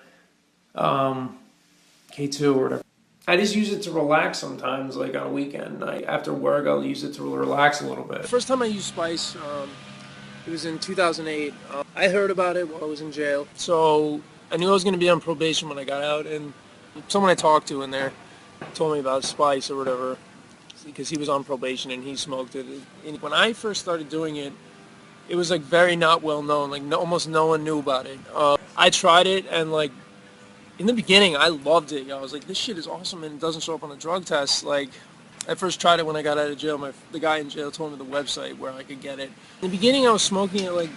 K2 or whatever. I just use it to relax sometimes, like on a weekend. Like after work, I'll use it to relax a little bit. The first time I used spice, it was in 2008. I heard about it while I was in jail. So I knew I was going to be on probation when I got out, and someone I talked to in there told me about spice or whatever, because he was on probation and he smoked it. And when I first started doing it, it was like very not well known. Like almost no one knew about it. I tried it, and like in the beginning, I loved it. I was like, this shit is awesome, and it doesn't show up on a drug test. Like, I first tried it when I got out of jail. The guy in jail told me the website where I could get it. In the beginning, I was smoking it like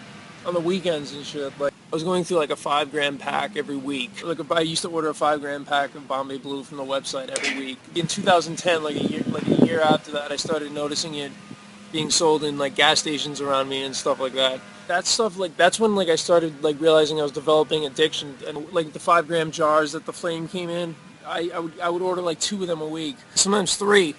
on the weekends and shit. Like I was going through like a 5-gram pack every week. Like I used to order a 5-gram pack of Bombay Blue from the website every week. In 2010, like a year after that, I started noticing it being sold in like gas stations around me and stuff like that. That stuff, like that's when like I started like realizing I was developing addiction. And like the 5-gram jars that the Flame came in, I would order like 2 of them a week, sometimes 3.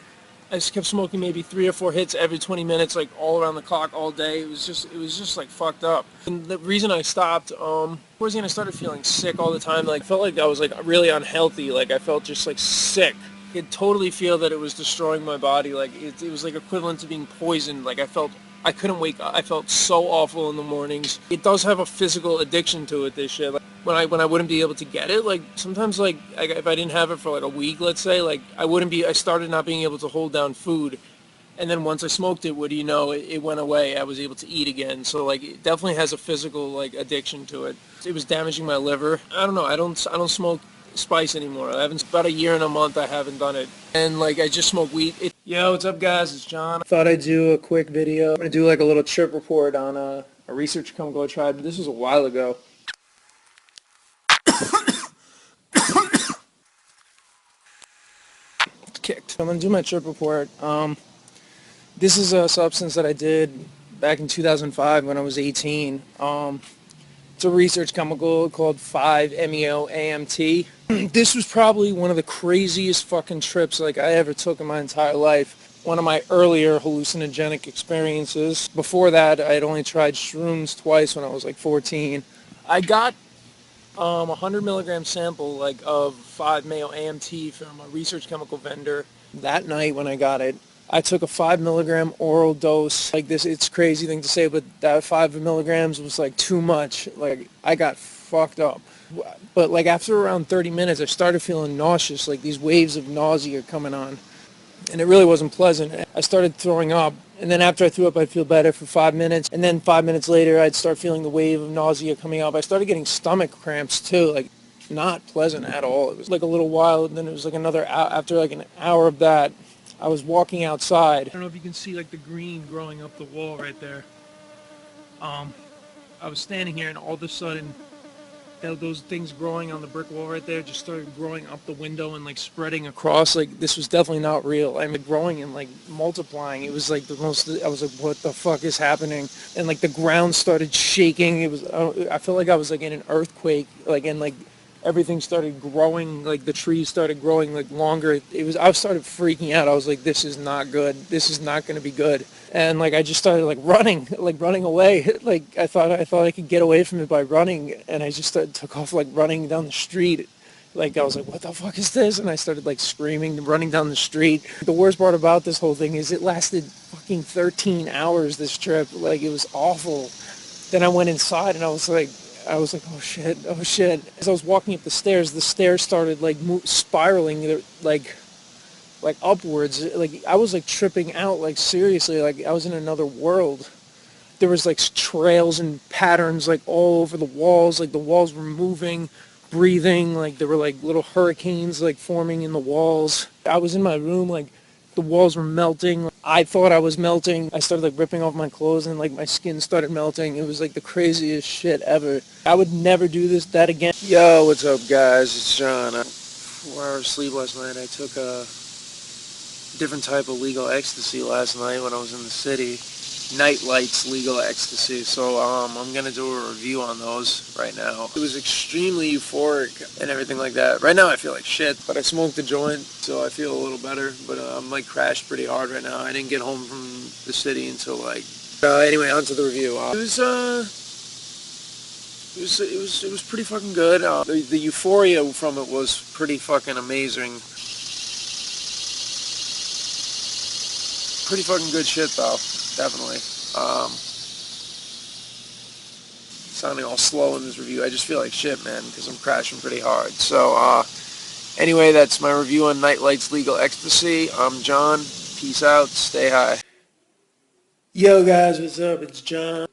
I just kept smoking maybe 3 or 4 hits every 20 minutes, like all around the clock, all day. It was just like fucked up. And the reason I stopped, towards the end I started feeling sick all the time. Like I felt like I was like really unhealthy. Like I felt just like sick. I could totally feel that it was destroying my body. Like it was like equivalent to being poisoned. Like I couldn't wake up. I felt so awful in the mornings. It does have a physical addiction to it, this shit. Like, when I wouldn't be able to get it, like sometimes like if I didn't have it for like a week, let's say, like I started not being able to hold down food. And then once I smoked it, what do you know, it went away. I was able to eat again. So like it definitely has a physical like addiction to it. It was damaging my liver. I don't know. I don't smoke spice anymore. About a year and a month I haven't done it. And like I just smoke weed. Yo, what's up guys? It's John. Thought I'd do a quick video. I'm gonna do like a little trip report on a research chemical I tried. This was a while ago. Kicked. I'm gonna do my trip report. This is a substance that I did back in 2005 when I was 18. It's a research chemical called 5-MeO-AMT. This was probably one of the craziest fucking trips like I ever took in my entire life. One of my earlier hallucinogenic experiences. Before that, I had only tried shrooms twice when I was like 14. I got 100 milligram sample like of 5-MeO-AMT from a research chemical vendor. That night when I got it, I took a 5 milligram oral dose. Like this, it's a crazy thing to say, but that 5 milligrams was like too much. Like I got fucked up. But like after around 30 minutes, I started feeling nauseous, like these waves of nausea coming on. And it really wasn't pleasant. I started throwing up. And then after I threw up, I'd feel better for 5 minutes. And then 5 minutes later, I'd start feeling the wave of nausea coming up. I started getting stomach cramps too, like not pleasant at all. It was like a little while, and then it was like another hour. After like an hour of that, I was walking outside. I don't know if you can see like the green growing up the wall right there. I was standing here and all of a sudden those things growing on the brick wall right there just started growing up the window and like spreading across. Like this was definitely not real. I mean, growing and like multiplying. It was like the most, I was like, what the fuck is happening? And like the ground started shaking. It was, I felt like I was like in an earthquake, like, and like everything started growing, like the trees started growing like longer. I started freaking out. I was like, this is not good. This is not going to be good. And like I just started like running away. Like I thought I could get away from it by running, and I just took off like running down the street. Like I was like, what the fuck is this? And I started like screaming, running down the street. The worst part about this whole thing is it lasted fucking 13 hours, this trip. Like it was awful. Then I went inside and I was like, oh shit. As I was walking up the stairs started like spiraling like upwards. Like I was like tripping out, like seriously, like I was in another world. There was like trails and patterns like all over the walls. Like the walls were moving, breathing. Like there were like little hurricanes like forming in the walls. I was in my room, like the walls were melting. I thought I was melting. I started like ripping off my clothes and like my skin started melting. It was like the craziest shit ever. I would never do that again. Yo, what's up guys? It's John. 4 hours sleep last night. I took a different type of legal ecstasy last night when I was in the city. Night Lights legal ecstasy. So I'm gonna do a review on those right now. It was extremely euphoric and everything like that. Right now I feel like shit, but I smoked a joint, so I feel a little better. But I'm like crashed pretty hard right now. I didn't get home from the city until like. Anyway, on to the review. It was pretty fucking good. The euphoria from it was pretty fucking amazing. Pretty fucking good shit though, definitely. Sounding all slow in this review. I just feel like shit, man, because I'm crashing pretty hard. So, anyway, that's my review on Night Lights Legal Ecstasy. I'm John. Peace out. Stay high. Yo, guys, what's up? It's John.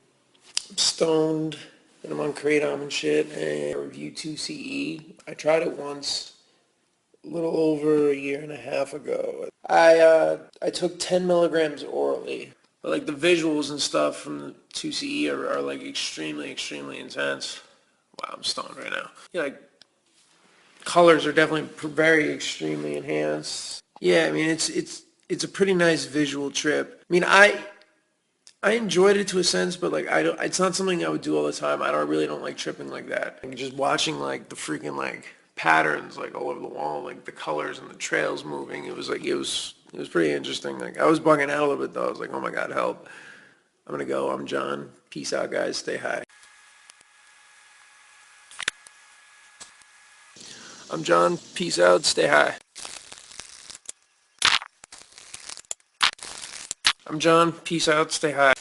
I'm stoned, and I'm on Kratom and shit, and I review 2CE. I tried it once. A little over a year and a half ago. I took 10 milligrams orally. But like the visuals and stuff from the 2CE are like extremely intense. Wow, I'm stoned right now. Yeah, like colors are definitely very extremely enhanced. Yeah, I mean it's a pretty nice visual trip. I mean I enjoyed it to a sense, but like it's not something I would do all the time. I really don't like tripping like that. And just watching like the freaking like patterns like all over the wall, like the colors and the trails moving. It was pretty interesting. Like I was bugging out a little bit though. I was like, oh my god, help. I'm gonna go. I'm John. Peace out, guys. Stay high. I'm John. Peace out. Stay high. I'm John. Peace out. Stay high.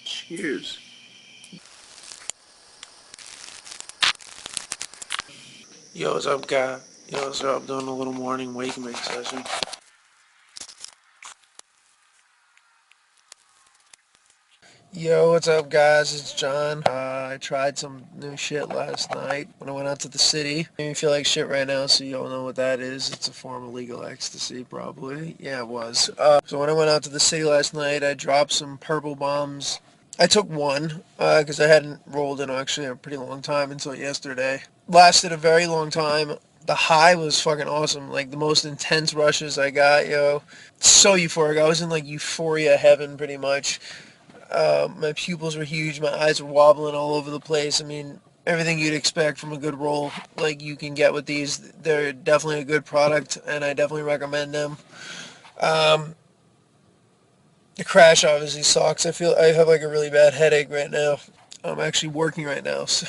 Cheers. Yo, what's up, guy? Yo, what's up? I'm doing a little morning wake make session. Yo, what's up, guys? It's John. I tried some new shit last night when I went out to the city. Made me feel like shit right now, so you all know what that is. It's a form of legal ecstasy, probably. Yeah, it was. So when I went out to the city last night, I dropped some purple bombs. I took one, because I hadn't rolled in actually a pretty long time until yesterday. Lasted a very long time. The high was fucking awesome. Like, the most intense rushes I got, yo. So euphoric. I was in, like, euphoria heaven, pretty much. My pupils were huge. My eyes were wobbling all over the place. I mean, everything you'd expect from a good roll, like, you can get with these. They're definitely a good product, and I definitely recommend them. The crash obviously sucks. I have like a really bad headache right now. I'm actually working right now, so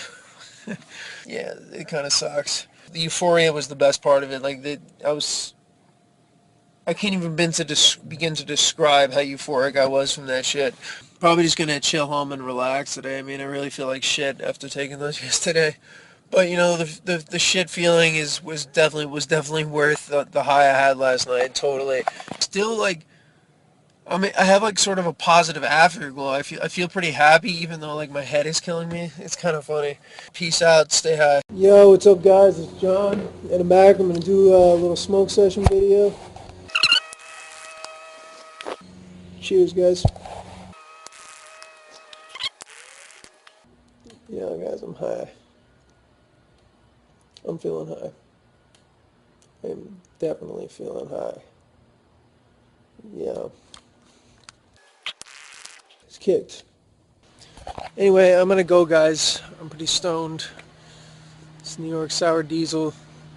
yeah, it kind of sucks. The euphoria was the best part of it. Like, I can't even begin to describe how euphoric I was from that shit. Probably just gonna chill home and relax today. I mean, I really feel like shit after taking those yesterday. But you know, the shit feeling was definitely worth the high I had last night. Totally. Still, like, I mean, I have like sort of a positive afterglow. I feel pretty happy, even though like my head is killing me. It's kind of funny. Peace out. Stay high. Yo, what's up, guys? It's John. In the back, I'm gonna do a little smoke session video. Cheers, guys. Yeah, guys, I'm high. I'm feeling high. I'm definitely feeling high. Yeah. It's kicked. Anyway, I'm gonna go, guys. I'm pretty stoned. It's New York Sour Diesel.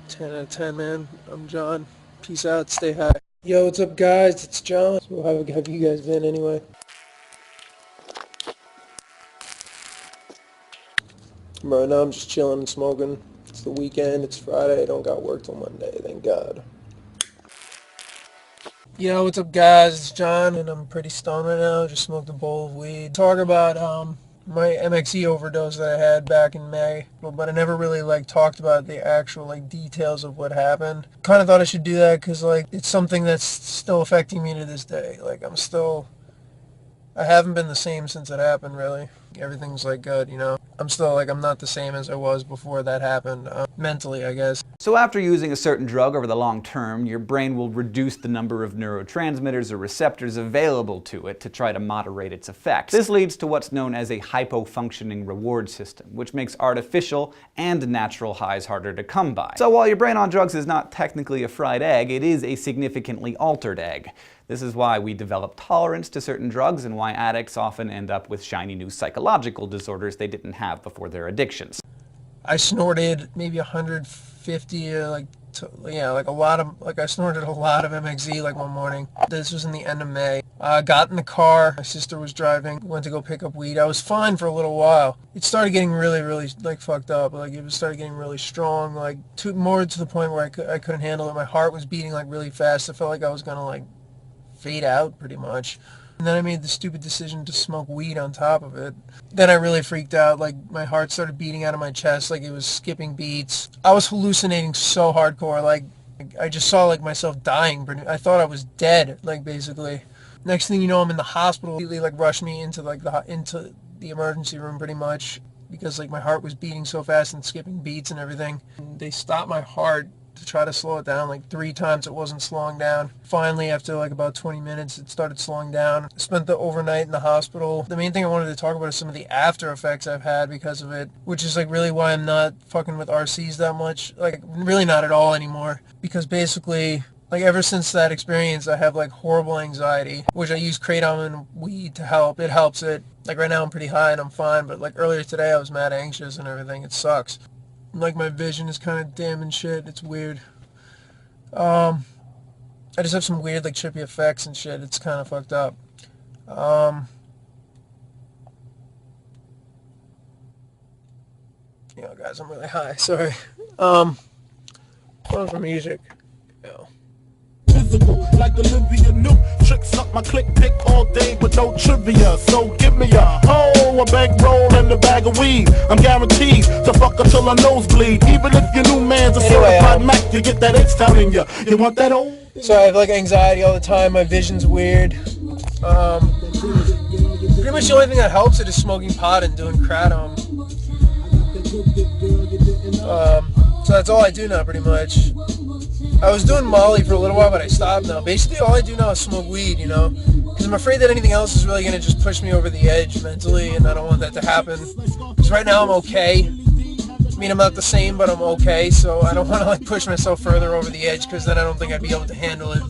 10 out of 10, man. I'm John. Peace out. Stay high. Yo, what's up, guys? It's John. So how have you guys been, anyway? Right now, I'm just chilling and smoking. It's the weekend. It's Friday. I don't got work till Monday. Thank God. Yo, what's up, guys? It's John, and I'm pretty stoned right now. Just smoked a bowl of weed. Talk about my MXE overdose that I had back in May, but I never really like talked about the actual like details of what happened. Kind of thought I should do that because like it's something that's still affecting me to this day. Like I haven't been the same since it happened, really. Everything's like good, you know. I'm still like, I'm not the same as I was before that happened, mentally, I guess. So after using a certain drug over the long term, your brain will reduce the number of neurotransmitters or receptors available to it to try to moderate its effects. This leads to what's known as a hypo-functioning reward system, which makes artificial and natural highs harder to come by. So while your brain on drugs is not technically a fried egg, it is a significantly altered egg. This is why we develop tolerance to certain drugs and why addicts often end up with shiny new psychological disorders they didn't have before their addictions. I snorted maybe 150, I snorted a lot of MXZ like one morning. This was in the end of May. I got in the car, my sister was driving, went to go pick up weed. I was fine for a little while. It started getting really, like fucked up. Like it started getting really strong, like more to the point where I couldn't handle it. My heart was beating like really fast. I felt like I was gonna like fade out pretty much. And then I made the stupid decision to smoke weed on top of it. Then I really freaked out. Like my heart started beating out of my chest like it was skipping beats. I was hallucinating so hardcore. Like I just saw like myself dying. I thought I was dead, like basically. Next thing you know, I'm in the hospital. They like rushed me into like into the emergency room pretty much because like my heart was beating so fast and skipping beats and everything. And they stopped my heart to try to slow it down. Like 3 times it wasn't slowing down. Finally, after like about 20 minutes, it started slowing down. Spent the overnight in the hospital. The main thing I wanted to talk about is some of the after effects I've had because of it, which is like really why I'm not fucking with RCs that much. Like really not at all anymore. Because basically, like ever since that experience, I have like horrible anxiety, which I use kratom and weed to help. It helps it. Like right now I'm pretty high and I'm fine, but like earlier today I was mad anxious and everything. It sucks. Like my vision is kind of dim and shit. It's weird. I just have some weird like trippy effects and shit. It's kind of fucked up. You know, guys, I'm really high. Sorry. What was the music? Yo. Like Olivia New tricks up my click pick all day with no trivia. So give me a bankroll and a bag of weed. I'm guaranteed to fuck until I nosebleed. Even if your new man's a certified Mac, you get that H-Town in ya. You want that old? So I have like anxiety all the time. My vision's weird. Pretty much the only thing that helps it is smoking pot and doing kratom. So that's all I do now, pretty much. I was doing Molly for a little while, but I stopped now. Basically, all I do now is smoke weed, you know? Because I'm afraid that anything else is really going to just push me over the edge mentally, and I don't want that to happen. Because right now I'm okay. I mean, I'm not the same, but I'm okay, so I don't want to like push myself further over the edge, because then I don't think I'd be able to handle it.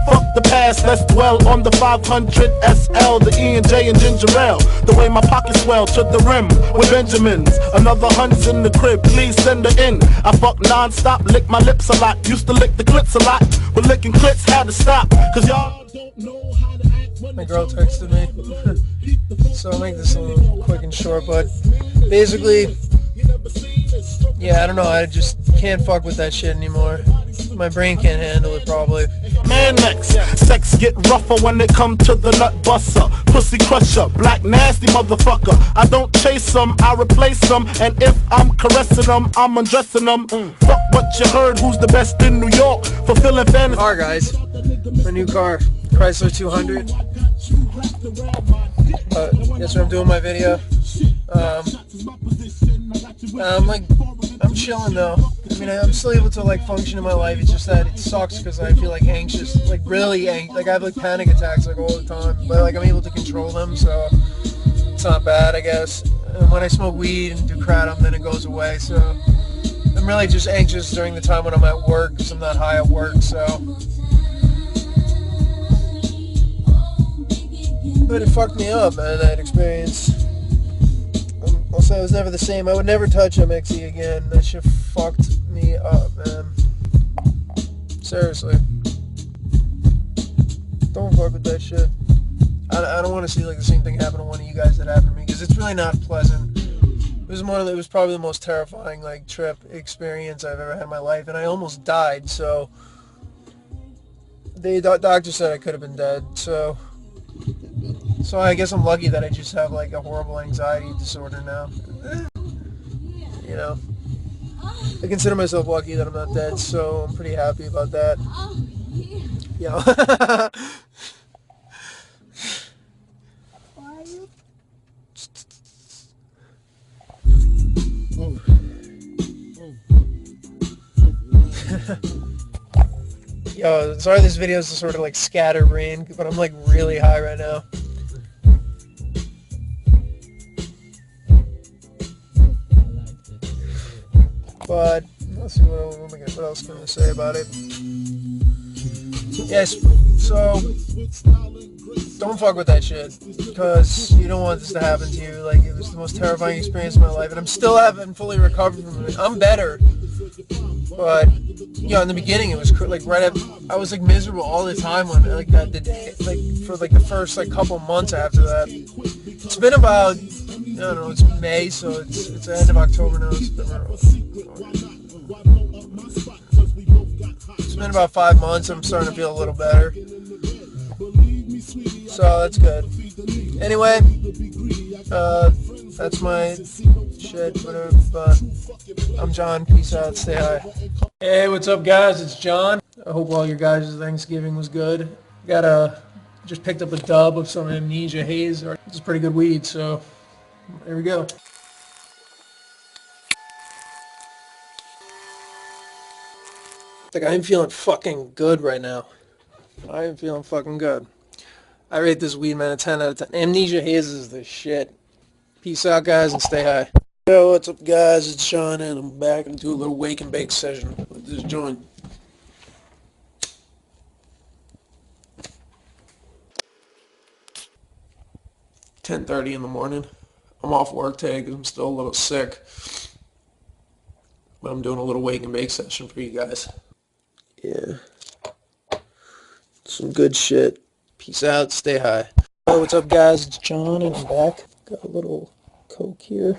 Fuck the past, let's dwell on the 500 SL, the E and J and ginger ale. The way my pockets swell to the rim with Benjamins. Another hund's in the crib, please send her in. I fuck non-stop, lick my lips a lot. Used to lick the clips a lot, but licking clips had to stop. Cause y'all don't know how to act. My girl texted me. So I'll make this a little quick and short, but basically, yeah, I don't know, I just can't fuck with that shit anymore. My brain can't handle it, probably. Man next, sex get rougher when it come to the nut buster. Pussy crusher, black nasty motherfucker. I don't chase them, I replace them. And if I'm caressing them, I'm undressing them. Fuck what you heard, who's the best in New York? Fulfilling fantasy. Car, guys. My new car, Chrysler 200. That's where I'm doing my video. I'm chilling though. I mean, I'm still able to like function in my life. It's just that it sucks because I feel like anxious, like really like I have like panic attacks like all the time. But like I'm able to control them, so it's not bad, I guess. And when I smoke weed and do kratom, then it goes away. So I'm really just anxious during the time when I'm at work because I'm not high at work. So, but it fucked me up, man. That experience. I'll say I was never the same. I would never touch MXE again. That shit fucked me up, man. Seriously. Don't fuck with that shit. I don't want to see like the same thing happen to one of you guys that happened to me, because it's really not pleasant. It was probably the most terrifying like trip experience I've ever had in my life, and I almost died. So the doctor said I could have been dead. So I guess I'm lucky that I just have like a horrible anxiety disorder now. You know, I consider myself lucky that I'm not dead, so I'm pretty happy about that. Yeah. Yo, sorry this video is sort of like scatterbrained, but I'm like really high right now. But let's see what else can I say about it. Yes, so don't fuck with that shit, because you don't want this to happen to you. Like, it was the most terrifying experience of my life, and I'm still haven't fully recovered from it. I'm better, but you know, in the beginning it was like right after, I was like miserable all the time when like that the day, like for like the first like couple months after that. It's been about, I don't know, it's May, so it's the end of October now. It's been about 5 months. I'm starting to feel a little better, so that's good. Anyway, that's my shit, whatever. But I'm John. Peace out. Stay high. Hey, what's up, guys? It's John. I hope all your guys' Thanksgiving was good. Just picked up a dub of some Amnesia Haze. It's pretty good weed, so there we go. Like, I'm feeling fucking good right now. I am feeling fucking good. I rate this weed, man, a 10 out of 10. Amnesia Haze is the shit. Peace out, guys, and stay high. Yo, what's up, guys? It's Sean, and I'm back and do a little wake and bake session with this joint. $10:30 in the morning. I'm off work today because I'm still a little sick. But I'm doing a little wake and bake session for you guys. Yeah. Some good shit. Peace out. Stay high. Yo, what's up, guys? It's John, and I'm back. Got a little Coke here.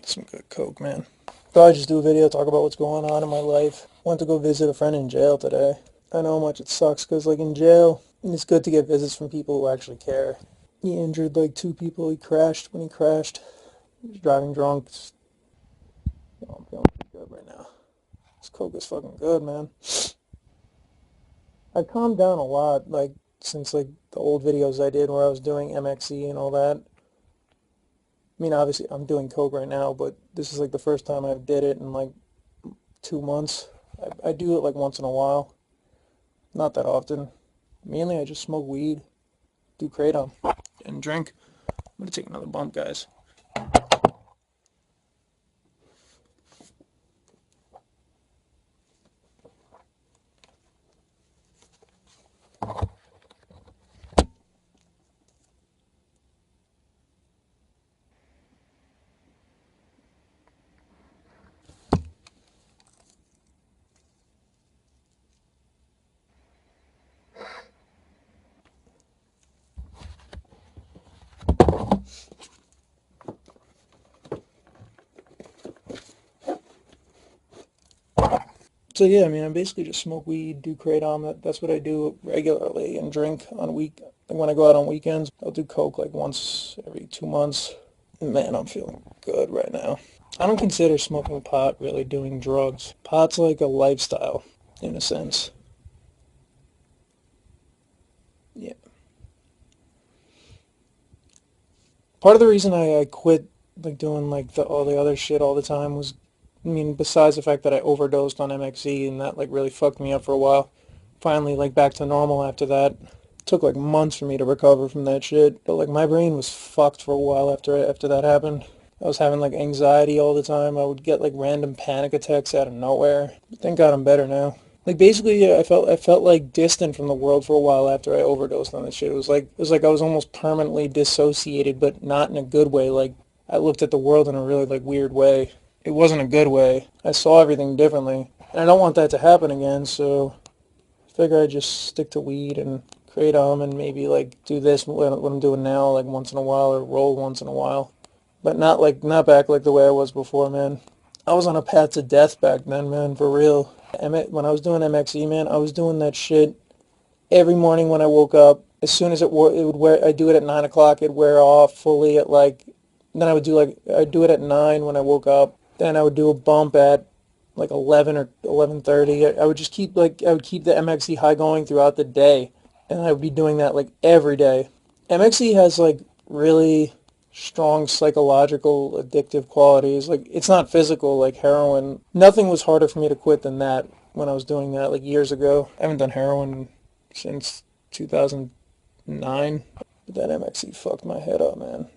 Some good Coke, man. Thought I'd just do a video, talk about what's going on in my life. Went to go visit a friend in jail today. I know how much it sucks, because like in jail, it's good to get visits from people who actually care. He injured like 2 people. He crashed when he crashed. He was driving drunk. Yo, I'm feeling pretty good right now. This coke is fucking good, man. I calmed down a lot, like, since like the old videos I did where I was doing MXE and all that. I mean, obviously I'm doing coke right now, but this is like the first time I did it in like 2 months. I do it like once in a while, not that often. Mainly I just smoke weed, do kratom, and drink. I'm gonna take another bump, guys. So yeah, I mean, I basically just smoke weed, do kratom. That's what I do regularly, and drink on like when I go out on weekends. I'll do coke like once every 2 months. Man, I'm feeling good right now. I don't consider smoking pot really doing drugs. Pot's like a lifestyle, in a sense. Yeah. Part of the reason I quit like doing like all the other shit all the time was, I mean, besides the fact that I overdosed on MXE and that like really fucked me up for a while. Finally, like back to normal after that. Took like months for me to recover from that shit. But like my brain was fucked for a while after that happened. I was having like anxiety all the time. I would get like random panic attacks out of nowhere. But thank God I'm better now. Like basically, yeah, I felt like distant from the world for a while after I overdosed on that shit. It was like I was almost permanently dissociated, but not in a good way. Like I looked at the world in a really like weird way. It wasn't a good way. I saw everything differently, and I don't want that to happen again. So I figure I just stick to weed and kratom and maybe like do this what I'm doing now, like once in a while, or roll once in a while, but not back like the way I was before, man. I was on a path to death back then, man, for real. When I was doing MXE, man, I was doing that shit every morning when I woke up. As soon as it would wear, I'd do it at 9 o'clock. It'd wear off fully at like, then I'd do it at 9 when I woke up. Then I would do a bump at like 11 or 11:30. I would just I would keep the MXE high going throughout the day. And I would be doing that like every day. MXE has like really strong psychological addictive qualities. Like it's not physical like heroin. Nothing was harder for me to quit than that when I was doing that like years ago. I haven't done heroin since 2009. But that MXE fucked my head up, man.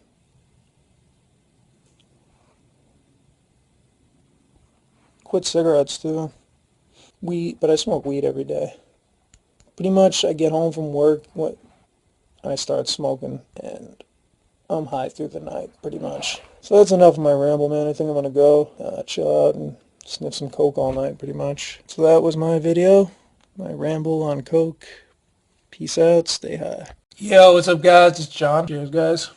Quit cigarettes too. But I smoke weed every day. Pretty much I get home from work and I start smoking and I'm high through the night, pretty much. So that's enough of my ramble, man. I think I'm gonna go chill out and sniff some coke all night, pretty much. So that was my video, my ramble on coke. Peace out, stay high. Yo, what's up, guys? It's John. Cheers, guys.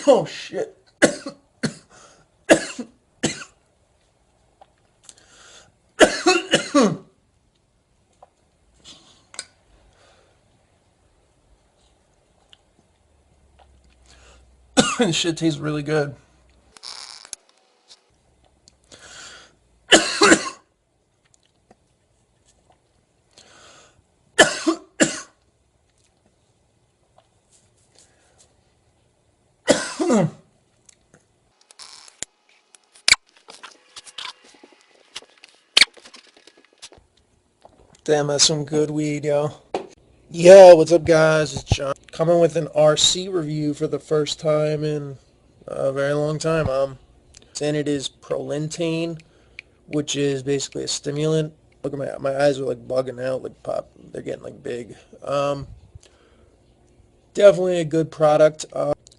Oh, shit. This shit tastes really good. Damn, that's some good weed, yo. Yo, what's up, guys? It's John. Coming with an RC review for the first time in a very long time. And it is prolintane, which is basically a stimulant. Look at my eyes are like bugging out, like pop. They're getting like big. Definitely a good product.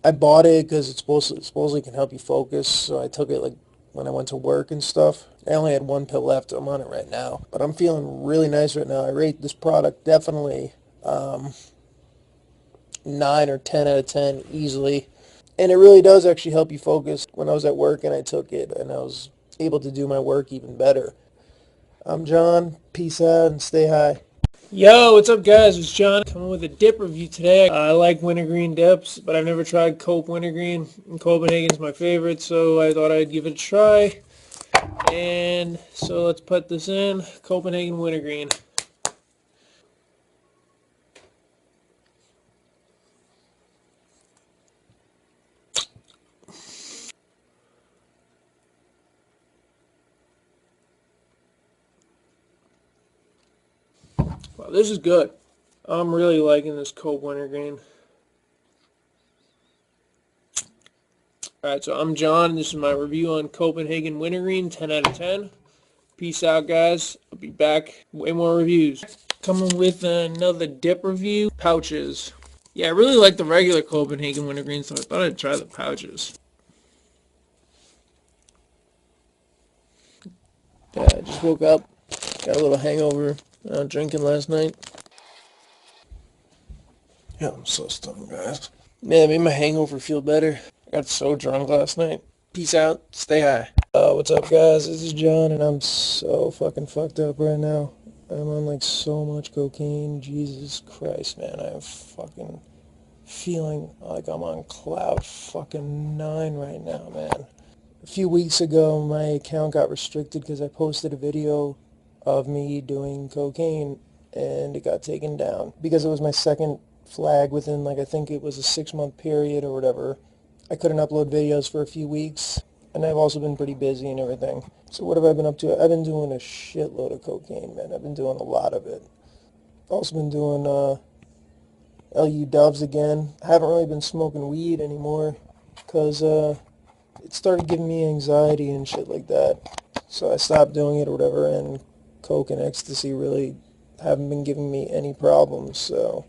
I bought it because it supposedly can help you focus, so I took it like when I went to work and stuff. I only had one pill left. I'm on it right now, but I'm feeling really nice right now. I rate this product definitely 9 or 10 out of 10 easily. And it really does actually help you focus. When I was at work and I took it and I was able to do my work even better. I'm John. Peace out and stay high. Yo, what's up guys? It's John coming with a dip review today. I like wintergreen dips, but I've never tried Cope wintergreen. And Copenhagen's my favorite, so I thought I'd give it a try. And so let's put this in. Copenhagen wintergreen. Wow, this is good. I'm really liking this Cope wintergreen. Alright, so I'm John. This is my review on Copenhagen wintergreen, 10 out of 10. Peace out, guys. I'll be back. Way more reviews. Coming with another dip review. Pouches. Yeah, I really like the regular Copenhagen wintergreen, so I thought I'd try the pouches. Yeah, I just woke up. Got a little hangover. Drinking last night. Yeah, I'm so stoned, guys. Man, it made my hangover feel better. I got so drunk last night. Peace out. Stay high. What's up, guys? This is John, and I'm so fucking fucked up right now. I'm on like so much cocaine. Jesus Christ, man. I am fucking feeling like I'm on cloud fucking 9 right now, man. A few weeks ago, my account got restricted because I posted a video of me doing cocaine, and it got taken down because it was my second flag within, like, I think it was a 6-month period or whatever. I couldn't upload videos for a few weeks, and I've also been pretty busy and everything. So what have I been up to? I've been doing a shitload of cocaine, man. I've been doing a lot of it. Also been doing LU Doves again. I haven't really been smoking weed anymore because it started giving me anxiety and shit like that. So I stopped doing it or whatever, and coke and ecstasy really haven't been giving me any problems. So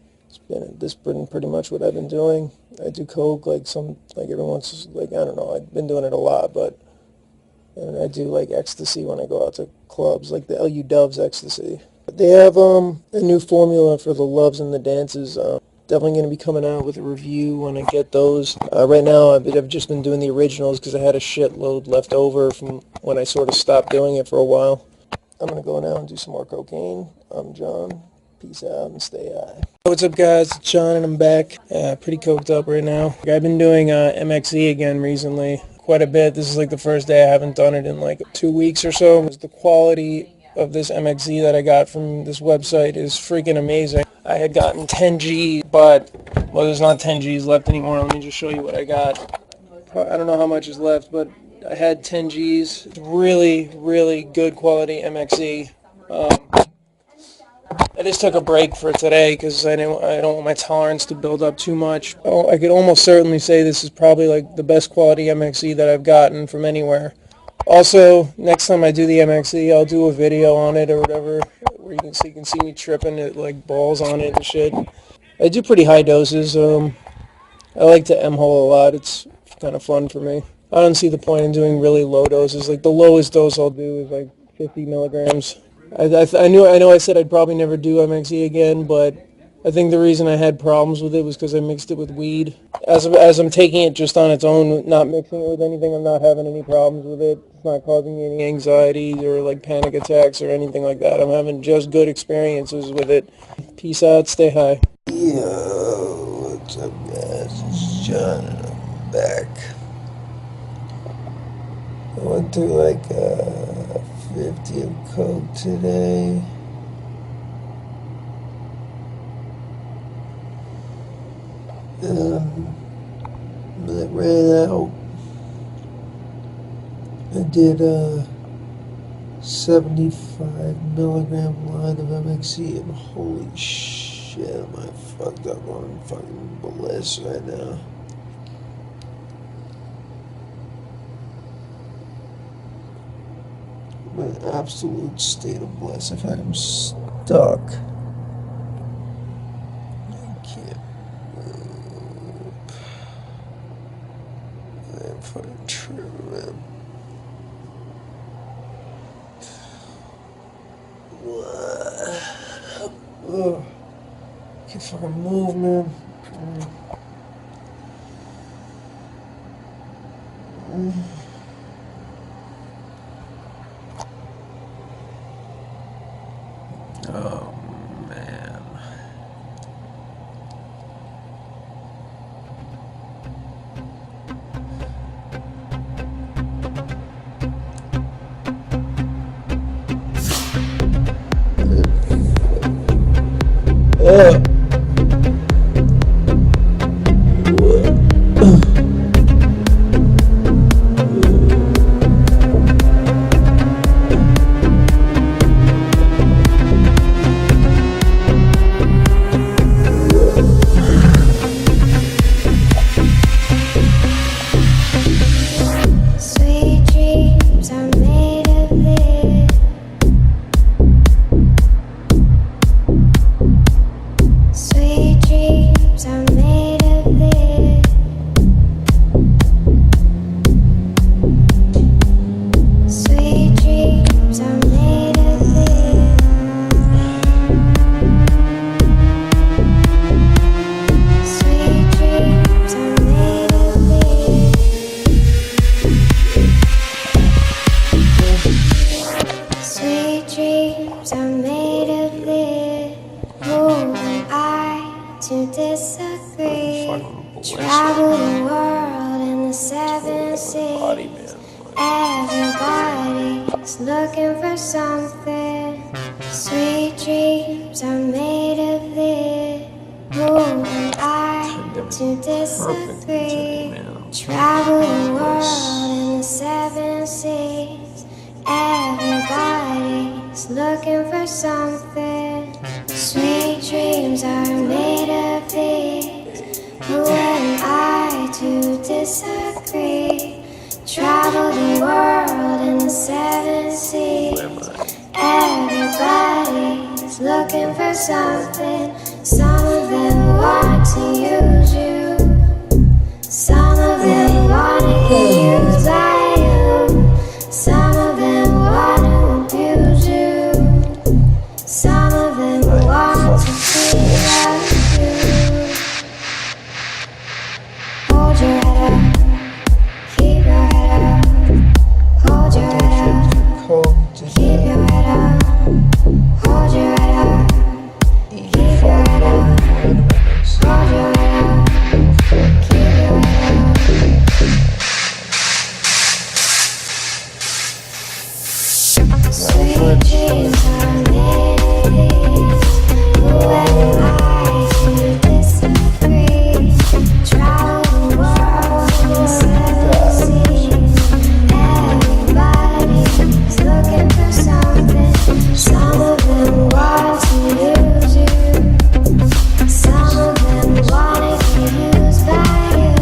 this been pretty much what I've been doing. I do coke like every once, like, I don't know, I've been doing it a lot, but and I do like ecstasy when I go out to clubs, like the LU Doves ecstasy. They have a new formula for the loves and the dances. Definitely going to be coming out with a review when I get those. Right now, I've just been doing the originals because I had a shitload left over from when I sort of stopped doing it for a while. I'm going to go now and do some more cocaine. I'm John. Peace out and stay high. What's up, guys? It's John, and I'm back. Pretty coked up right now. I've been doing MXE again recently quite a bit. This is like the first day I haven't done it in like 2 weeks or so. The quality of this MXE that I got from this website is freaking amazing. I had gotten 10 Gs, but, well, there's not 10 Gs left anymore. Let me just show you what I got. I don't know how much is left, but I had 10 Gs. Really, really good quality MXE. I just took a break for today because I don't want my tolerance to build up too much. Oh, I could almost certainly say this is probably like the best quality MXE that I've gotten from anywhere. Also, next time I do the MXE, I'll do a video on it or whatever, where you can see me tripping it like balls on it and shit. I do pretty high doses. I like to M-hole a lot. It's kind of fun for me. I don't see the point in doing really low doses. Like the lowest dose I'll do is like 50 milligrams. I know I said I'd probably never do MXE again, but I think the reason I had problems with it was because I mixed it with weed. As I'm taking it just on its own, not mixing it with anything, I'm not having any problems with it. It's not causing me any anxiety or like panic attacks or anything like that. I'm having just good experiences with it. Peace out, stay high. Yo, what's up, guys? It's John, and I'm back. I went through like 50 of coke today. That ran out. I did a 75 milligram line of MXE, and holy shit, am I fucked up on fucking bliss right now. I'm in an absolute state of bliss. If I'm stuck, I can't move. I'm fucking true, man. Ugh. Can't fucking move, man. Oh, man. Sweet dreams are made of this. Sweet dreams are made of this. Sweet dreams are made of this. Sweet dreams are made of this. Sweet dreams are made of this. Who am I to disagree? Travel the world in the 7 seas. Everybody's looking for something. Sweet dreams are made of this. Who am I to disagree? Travel the world in the 7 seas. Everybody's looking for something. Sweet dreams are made of these. Who am I to disagree? Travel the world in the 7 seas. Everybody's looking for something. Some of them want to use you. Some of them want to get used by you. Some of them want to abuse you. Some of them want to feel like you. Hold your head up. Keep your head up. Hold your head up. Keep your head up. Hold your head up. Keep your head up. Hold your head up. Keep your head up. Sweet dreams are made of these. Who am I to disagree? Travel the world in the 7 seas. Everybody's looking for something. Some of them want to use you. Some of them want to get used by you.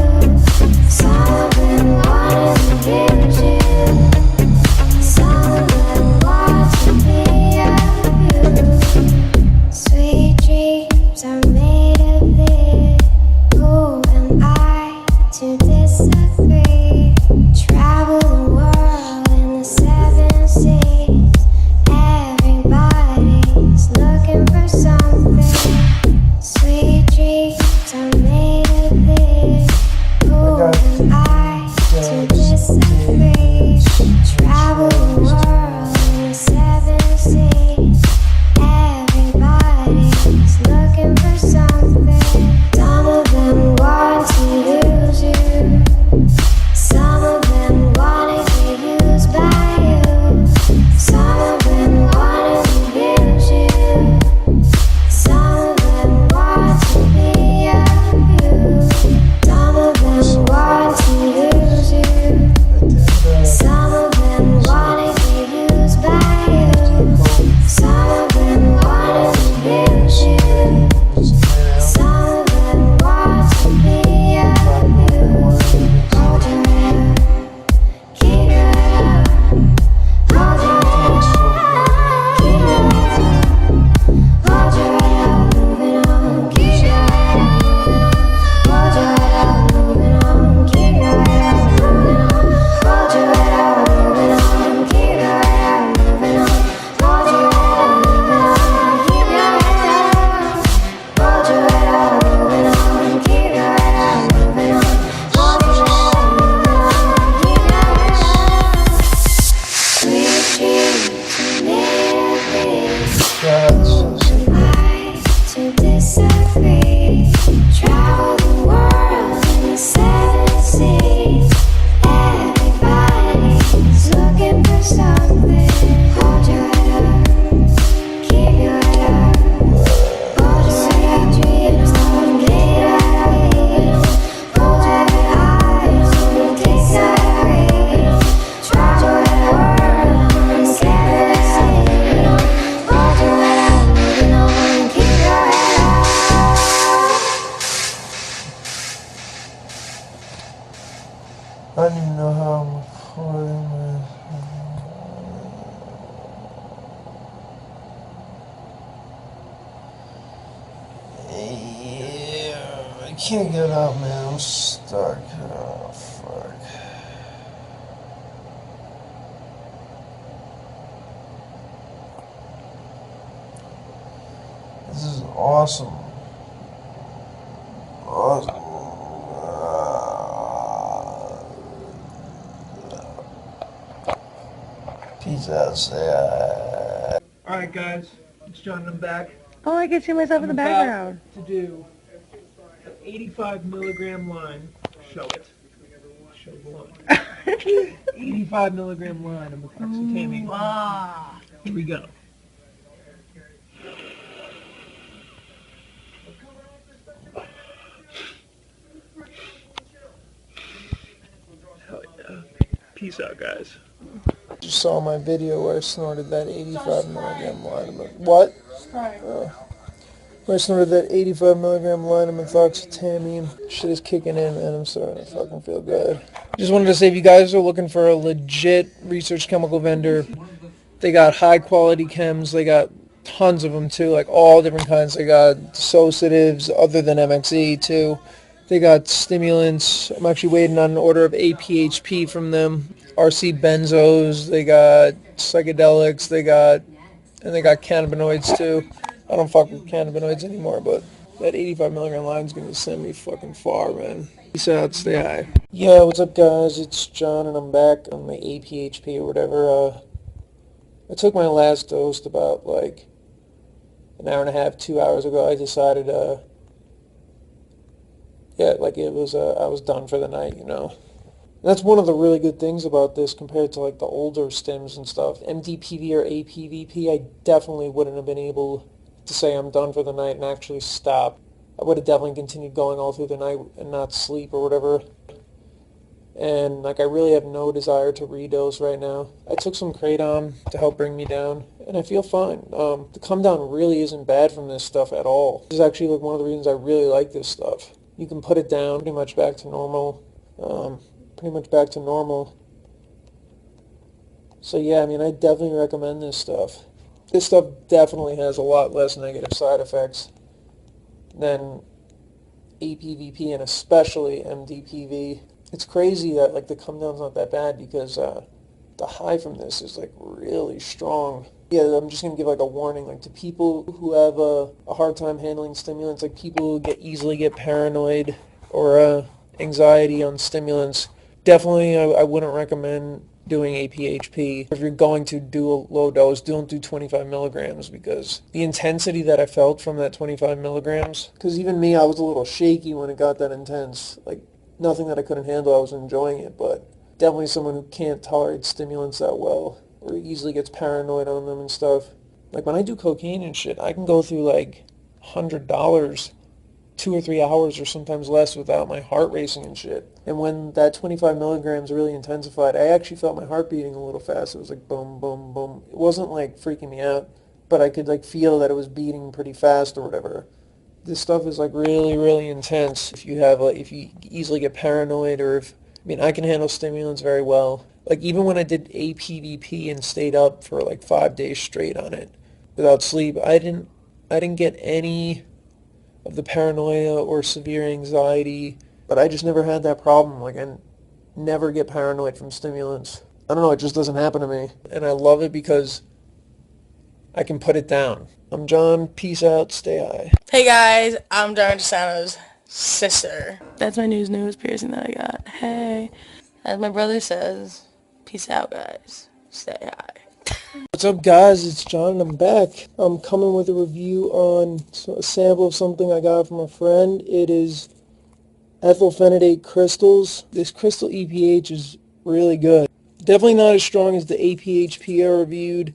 Some of them want to abuse you. Some of them want to be abused. Can't get up, man. I'm stuck. Oh, fuck. This is awesome. Awesome. Peace out, say Alright guys, it's John and I'm back. Oh, I can see myself in the background. To do an 85 milligram line. Show it. Show the line. 85 milligram line of methoxytamine. Wow. Here we go. Hell yeah. Peace out, guys. You saw my video where I snorted that 85 milligram line of what? Where I snorted that 85 milligram line of methoxytamine. Shit is kicking in, man. I'm starting to fucking feel good. Just wanted to say, if you guys are looking for a legit research chemical vendor, they got high quality chems. They got tons of them too, like all different kinds. They got dissociatives other than MXE too. They got stimulants. I'm actually waiting on an order of APHP from them. RC benzos. They got psychedelics. They got cannabinoids too. I don't fuck with cannabinoids anymore, but that 85 milligram line is gonna send me fucking far, man. Peace out, stay high. Yeah, what's up, guys? It's John, and I'm back on my APHP or whatever. I took my last dose about like an hour and a half, 2 hours ago. I decided, yeah, like it was, I was done for the night, you know. And that's one of the really good things about this compared to like the older stims and stuff. MDPV or APVP, I definitely wouldn't have been able to say I'm done for the night and actually stop. I would have definitely continued going all through the night and not sleep or whatever. And like I really have no desire to redose right now. I took some kratom to help bring me down, and I feel fine. The come down really isn't bad from this stuff at all. This is actually like one of the reasons I really like this stuff. You can put it down pretty much back to normal. So yeah, I mean, I definitely recommend this stuff. This stuff definitely has a lot less negative side effects than APVP and especially MDPV. It's crazy that like the come down's not that bad because the high from this is like really strong. Yeah, I'm just gonna give like a warning, like to people who have a hard time handling stimulants, like people who easily get paranoid or anxiety on stimulants. Definitely, I wouldn't recommend doing APHP. If you're going to do a low dose, don't do 25 milligrams because the intensity that I felt from that 25 milligrams, because even me, I was a little shaky when it got that intense. Like nothing that I couldn't handle, I was enjoying it, but definitely someone who can't tolerate stimulants that well or easily gets paranoid on them and stuff. Like when I do cocaine and shit, I can go through like $100 2 or 3 hours or sometimes less without my heart racing and shit. And when that 25 milligrams really intensified, I actually felt my heart beating a little fast. It was like boom, boom, boom. It wasn't like freaking me out, but I could like feel that it was beating pretty fast or whatever. This stuff is like really, really intense. If you have like, if you easily get paranoid or if, I mean, I can handle stimulants very well. Like even when I did APVP and stayed up for like 5 days straight on it without sleep, I didn't get any of the paranoia or severe anxiety, but I just never had that problem. Like I never get paranoid from stimulants. I don't know, it just doesn't happen to me. And I love it because I can put it down. I'm John, peace out, stay high. Hey guys, I'm Darren DeSano's sister. That's my news piercing that I got. Hey. As my brother says, peace out guys, stay high. What's up guys, it's John and I'm back. I'm coming with a review on a sample of something I got from a friend. It is ethylphenidate crystals. This crystal EPH is really good. Definitely not as strong as the APHP I reviewed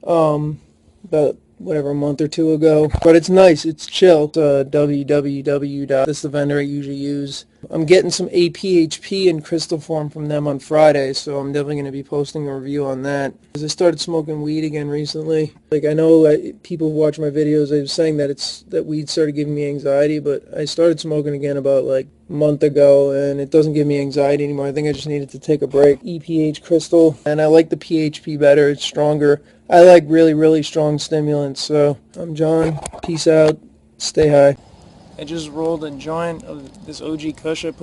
about a month or two ago. But it's nice, it's chill. It's www. That's the vendor I usually use. I'm getting some APHP in crystal form from them on Friday, so I'm definitely going to be posting a review on that. Because I started smoking weed again recently. Like I know people who watch my videos, they were saying that weed started giving me anxiety, but I started smoking again about like a month ago, and it doesn't give me anxiety anymore. I think I just needed to take a break. EPH crystal, and I like the PHP better. It's stronger. I like really, really strong stimulants. So I'm John. Peace out. Stay high. I just rolled a joint of this OG Kush I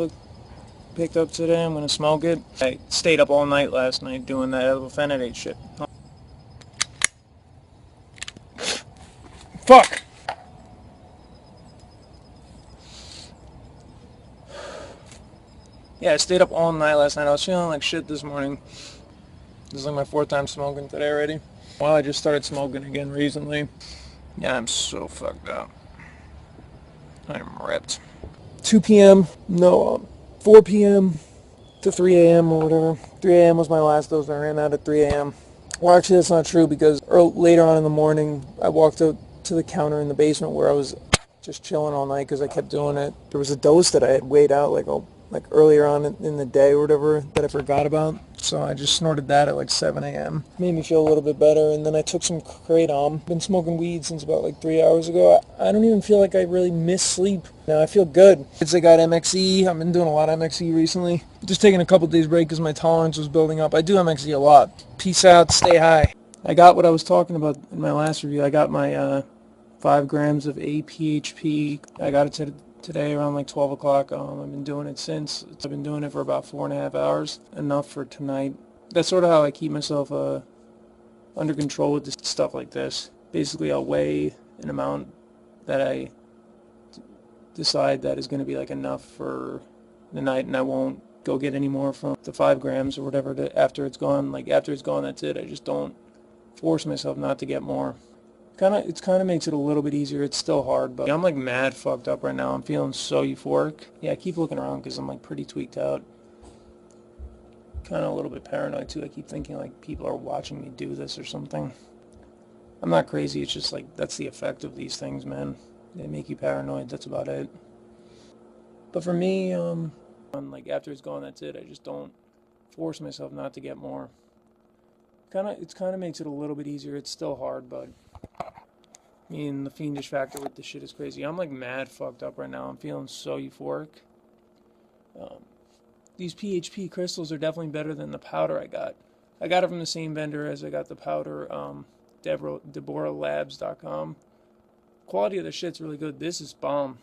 picked up today. I'm gonna smoke it. I stayed up all night last night doing that elophenidate shit. Fuck! Yeah, I stayed up all night last night. I was feeling like shit this morning. This is like my 4th time smoking today already. Well, I just started smoking again recently. Yeah, I'm so fucked up. I'm ripped. 2 p.m. No, 4 p.m. to 3 a.m. or whatever. 3 a.m. was my last dose. I ran out at 3 a.m. Well, actually, that's not true because later on in the morning, I walked out to the counter in the basement where I was just chilling all night because I kept doing it. There was a dose that I had weighed out like earlier on in the day or whatever that I forgot about. So I just snorted that at like 7 a.m. Made me feel a little bit better, and then I took some kratom. Been smoking weed since about like 3 hours ago. I don't even feel like I really miss sleep. Now I feel good. I got MXE. I've been doing a lot of MXE recently. Just taking a couple days break because my tolerance was building up. I do MXE a lot. Peace out. Stay high. I got what I was talking about in my last review. I got my 5 grams of APHP. I got it today around like 12 o'clock. I've been doing it since. I've been doing it for about 4.5 hours. Enough for tonight. That's sort of how I keep myself under control with this stuff like this. Basically, I'll weigh an amount that I decide that is going to be like enough for the night, and I won't go get any more from the 5 grams or whatever after it's gone. Like after it's gone, that's it. I just don't force myself not to get more. It kind of makes it a little bit easier. It's still hard, but I'm like mad fucked up right now. I'm feeling so euphoric. Yeah, I keep looking around because I'm like pretty tweaked out. Kind of a little bit paranoid too. I keep thinking like people are watching me do this or something. I'm not crazy. It's just like that's the effect of these things, man. They make you paranoid. That's about it. But for me, like after it's gone, that's it. I just don't force myself not to get more. It kind of makes it a little bit easier. It's still hard, but I mean, the fiendish factor with this shit is crazy. I'm like mad fucked up right now. I'm feeling so euphoric. These PHP crystals are definitely better than the powder I got. I got it from the same vendor as I got the powder, DeborahLabs.com. Quality of the shit's really good. This is bomb.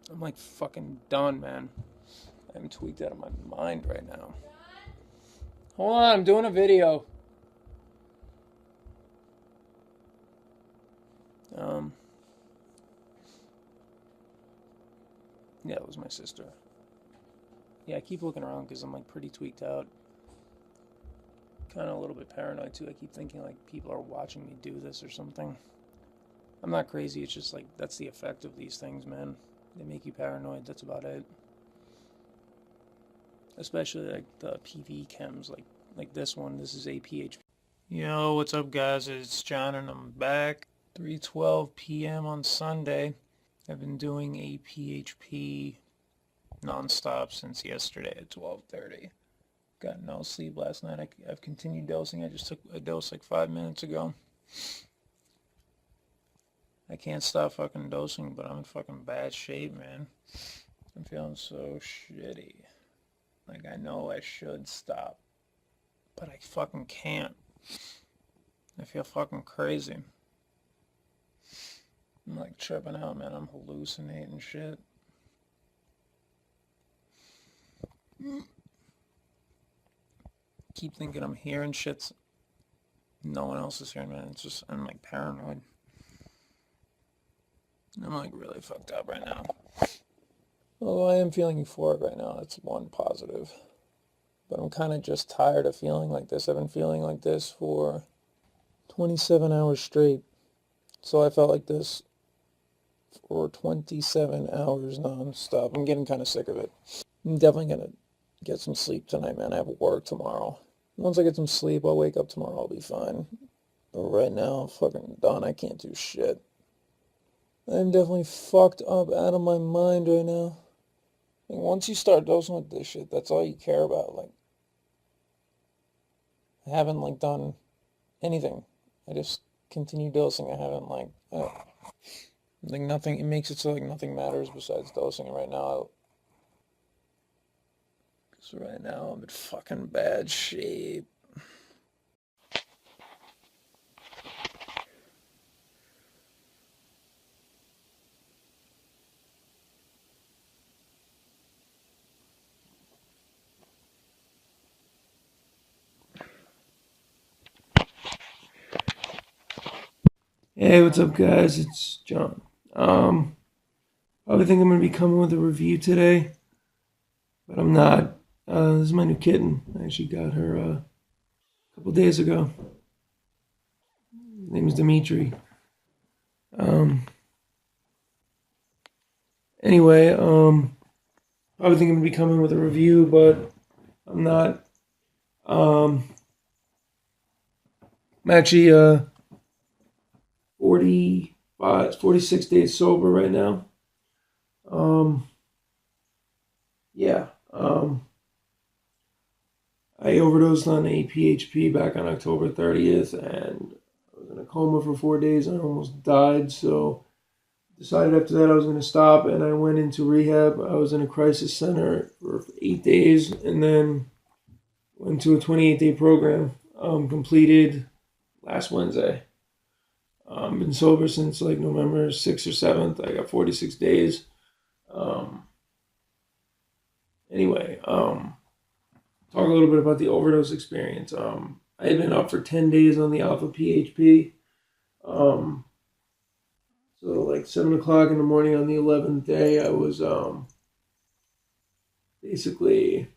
I'm like fucking done, man. I'm tweaked out of my mind right now. Hold on, I'm doing a video. Yeah, it was my sister. Yeah, I keep looking around because I'm like pretty tweaked out. Kind of a little bit paranoid too. I keep thinking like people are watching me do this or something. I'm not crazy. It's just like that's the effect of these things, man. They make you paranoid. That's about it. Especially like the PV chems, like this one. This is APHP. Yo, what's up, guys? It's John, and I'm back. 3:12 p.m. on Sunday. I've been doing APHP non-stop since yesterday at 12:30. Got no sleep last night. I've continued dosing. I just took a dose like 5 minutes ago. I can't stop fucking dosing, but I'm in fucking bad shape, man. I'm feeling so shitty. Like, I know I should stop, but I fucking can't. I feel fucking crazy. I'm like tripping out, man. I'm hallucinating shit. Keep thinking I'm hearing shit no one else is hearing, man. It's just, I'm like paranoid. I'm like really fucked up right now. Although I am feeling euphoric right now, that's one positive. But I'm kind of just tired of feeling like this. I've been feeling like this for 27 hours straight. So I felt like this for 27 hours non-stop. I'm getting kind of sick of it. I'm definitely going to get some sleep tonight, man. I have work tomorrow. Once I get some sleep, I'll wake up tomorrow. I'll be fine. But right now, I'm fucking done. I can't do shit. I'm definitely fucked up out of my mind right now. And once you start dosing with this shit, that's all you care about. Like, I haven't, like, done anything. I just continue dosing. I haven't, like nothing. It makes it so, like, nothing matters besides dosing right now. So right now, I'm in fucking bad shape. Hey, what's up, guys? It's John. Probably think I'm gonna be coming with a review today, but I'm not. This is my new kitten. I actually got her a couple days ago. His name is Dimitri. Anyway, probably think I'm gonna be coming with a review, but I'm not. I'm actually 46 days sober right now. Yeah. I overdosed on a PHP back on October 30th, and I was in a coma for 4 days. I almost died, so decided after that I was going to stop, and I went into rehab. I was in a crisis center for 8 days, and then went to a 28-day program. Completed last Wednesday. Been sober since like November 6th or 7th. I got 46 days. Anyway, talk a little bit about the overdose experience. I had been up for 10 days on the alpha PHP. So like 7 o'clock in the morning on the 11th day, I was basically,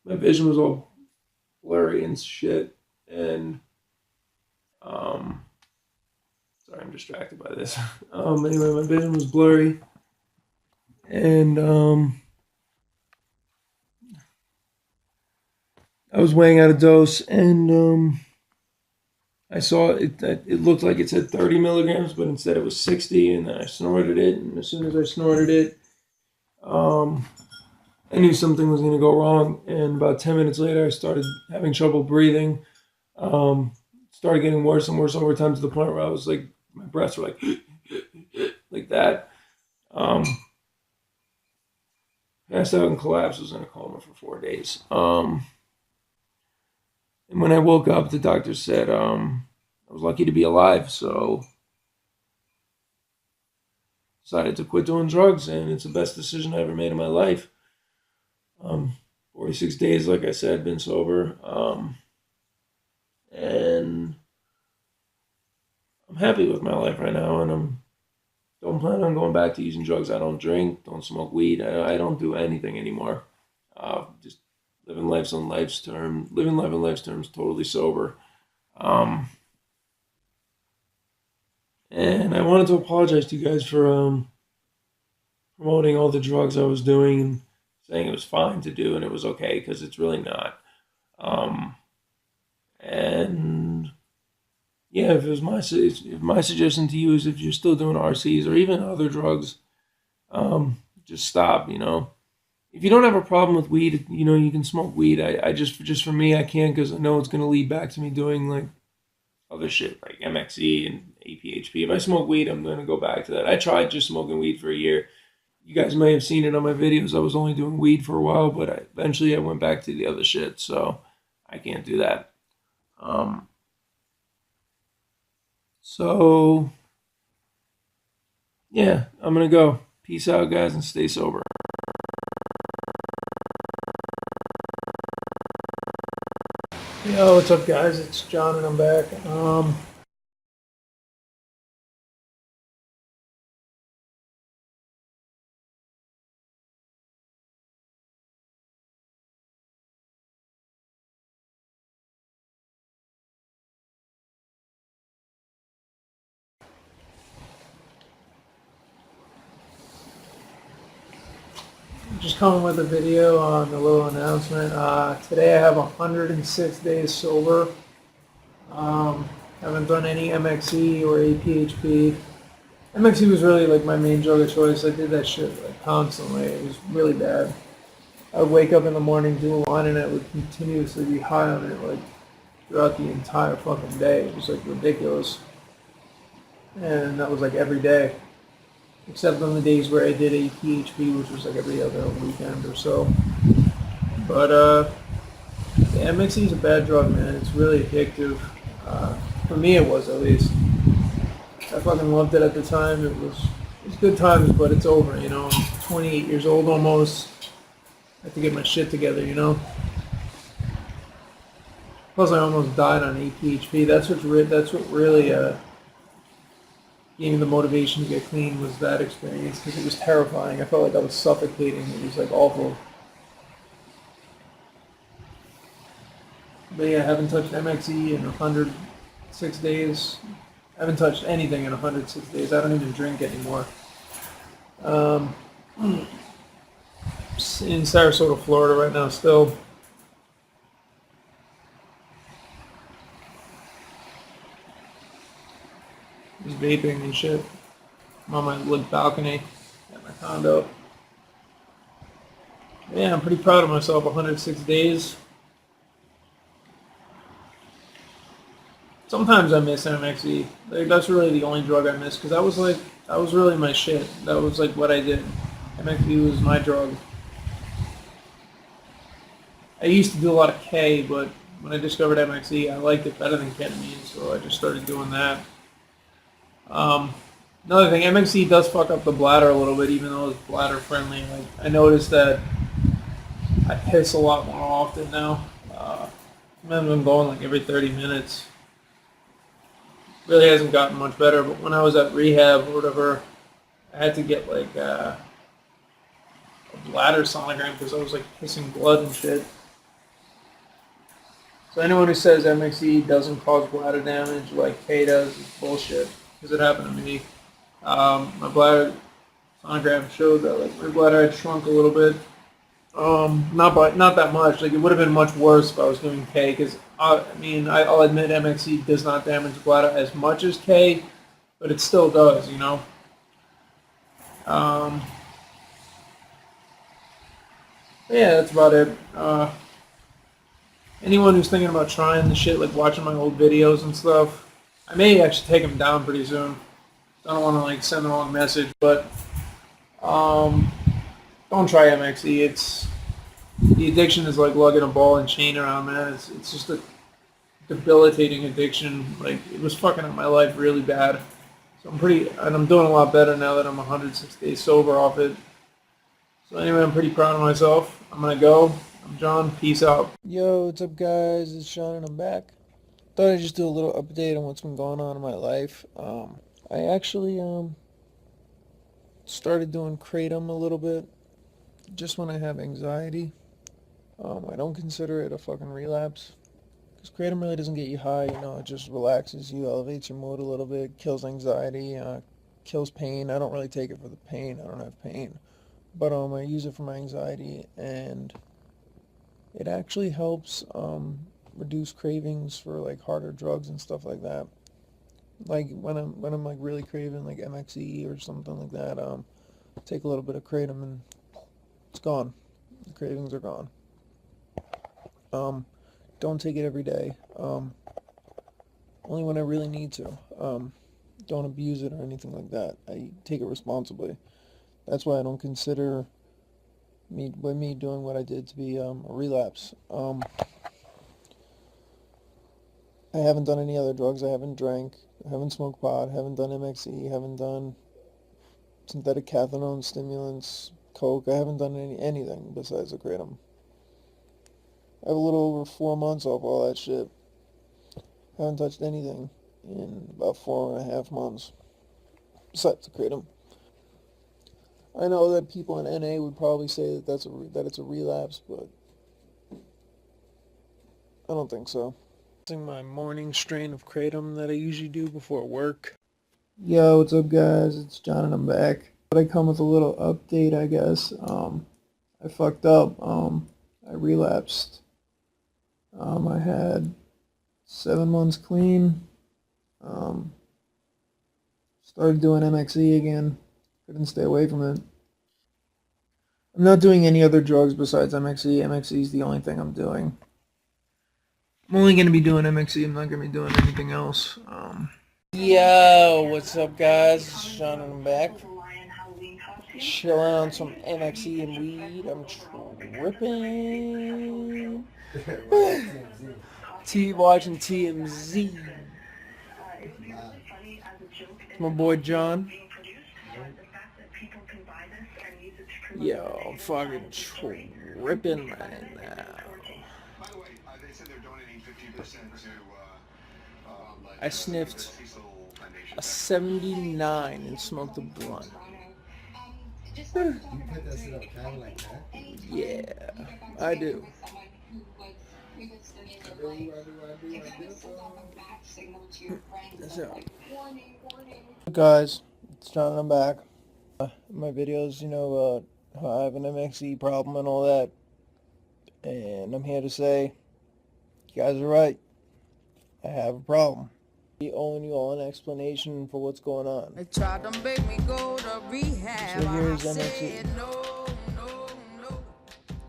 my vision was all blurry and shit. And sorry, I'm distracted by this. Anyway, my vision was blurry. And I was weighing out a dose, and I saw it. It looked like it said 30 milligrams, but instead it was 60. And then I snorted it, and as soon as I snorted it, I knew something was going to go wrong. And about 10 minutes later, I started having trouble breathing. Started getting worse and worse over time to the point where I was like, my breaths were like that. Passed out and collapsed. Was in a coma for 4 days. And when I woke up, the doctor said I was lucky to be alive. So decided to quit doing drugs, and it's the best decision I ever made in my life. 46 days, like I said, been sober. And I'm happy with my life right now, and don't plan on going back to using drugs. I don't drink, don't smoke weed. I don't do anything anymore. Just living life on life's terms, totally sober. And I wanted to apologize to you guys for promoting all the drugs I was doing and saying it was fine to do and it was okay, because it's really not. And yeah, if my suggestion to you is, if you're still doing RCs or even other drugs, just stop. If you don't have a problem with weed, you can smoke weed. I just for me, I can't, because I know it's going to lead back to me doing like other shit like MXE and APHP. If I smoke weed, I'm going to go back to that. I tried just smoking weed for a year. You guys may have seen it on my videos. I was only doing weed for a while, but eventually I went back to the other shit. So I can't do that. So yeah, I'm going to go. Peace out, guys, and stay sober. Yo, what's up, guys? It's John, and I'm back. Just coming with a video on a little announcement. Today I have 106 days sober. Haven't done any MXE or APHP. MXE was really like my main drug of choice. I did that shit like constantly. It was really bad. I would wake up in the morning, do a line, and I would continuously be high on it like throughout the entire fucking day. It was like ridiculous. And that was like every day. Except on the days where I did APHP, which was like every other weekend or so. But yeah, MXE is a bad drug, man. It's really addictive. For me, it was, at least. I fucking loved it at the time. It was good times, but it's over. I'm 28 years old almost. I have to get my shit together. Plus, I almost died on APHP. That's what really gave me the motivation to get clean was that experience because it was terrifying. I felt like I was suffocating. It was like awful. But yeah, I haven't touched MXE in 106 days. I haven't touched anything in 106 days. I don't even drink anymore. In Sarasota, Florida right now still. Just vaping and shit. I'm on my wood balcony at my condo. Yeah, I'm pretty proud of myself. 106 days. Sometimes I miss MXE. Like, that's really the only drug I miss because that was really my shit. That was like what I did. MXE was my drug. I used to do a lot of K, but when I discovered MXE, I liked it better than ketamine, so I just started doing that. Another thing, MXE does fuck up the bladder a little bit, even though it's bladder friendly. Like I noticed that I piss a lot more often now. I've been going like every 30 minutes. Really hasn't gotten much better, but when I was at rehab or whatever, I had to get like a bladder sonogram because I was like pissing blood and shit. So anyone who says MXE doesn't cause bladder damage like K does is bullshit because it happened to me. My bladder sonogram showed that like my bladder had shrunk a little bit. Not that much. Like it would have been much worse if I was doing K because I'll admit MXE does not damage the bladder as much as K, but it still does, you know. Yeah, that's about it. Anyone who's thinking about trying the shit, like watching my old videos and stuff, I may actually take them down pretty soon. I don't want to like send the wrong message, but don't try MXE. The addiction is like lugging a ball and chain around, man. It's just a debilitating addiction. Like it was fucking up my life really bad. So I'm doing a lot better now that I'm 106 days sober off it. So anyway, I'm pretty proud of myself. I'm gonna go. I'm John. Peace out. Yo, what's up, guys? It's Sean, and I'm back. Thought I'd just do a little update on what's been going on in my life. I actually started doing kratom a little bit, just when I have anxiety. I don't consider it a fucking relapse, because kratom really doesn't get you high. You know, it just relaxes you, elevates your mood a little bit, kills anxiety, kills pain. I don't really take it for the pain. I don't have pain, but I use it for my anxiety, and it actually helps reduce cravings for like harder drugs and stuff like that. Like when I'm like really craving like MXE or something like that, take a little bit of kratom and it's gone. The cravings are gone. Don't take it every day. Only when I really need to. Don't abuse it or anything like that. I take it responsibly. That's why I don't consider me doing what I did to be a relapse. I haven't done any other drugs. I haven't drank. I haven't smoked pot. Haven't done MXE. Haven't done synthetic cathinone stimulants, coke. I haven't done anything besides the kratom. I have a little over 4 months off all that shit. Haven't touched anything in about 4.5 months besides the kratom. I know that people in NA would probably say that it's a relapse, but I don't think so. My morning strain of kratom that I usually do before work. Yo, what's up, guys? It's John, and I'm back. But I come with a little update, I guess. I fucked up. I relapsed. I had 7 months clean. Started doing MXE again. Couldn't stay away from it. I'm not doing any other drugs besides MXE. MXE is the only thing I'm doing. I'm only going to be doing MXE. I'm not going to be doing anything else. Yo, what's up, guys? It's Sean, and I'm back. Chilling on some MXE and weed. I'm tripping. Watching TMZ. My boy John. Yo, I'm fucking tripping right now. I sniffed a 79 and smoked a blunt. You put that shit up down like that? Yeah, I do. Guys, it's John. I'm back. My videos, how I have an MXE problem and all that, and I'm here to say, you guys are right. I have a problem. We owing you all an explanation for what's going on. They tried to make me go to rehab. So here's MXE.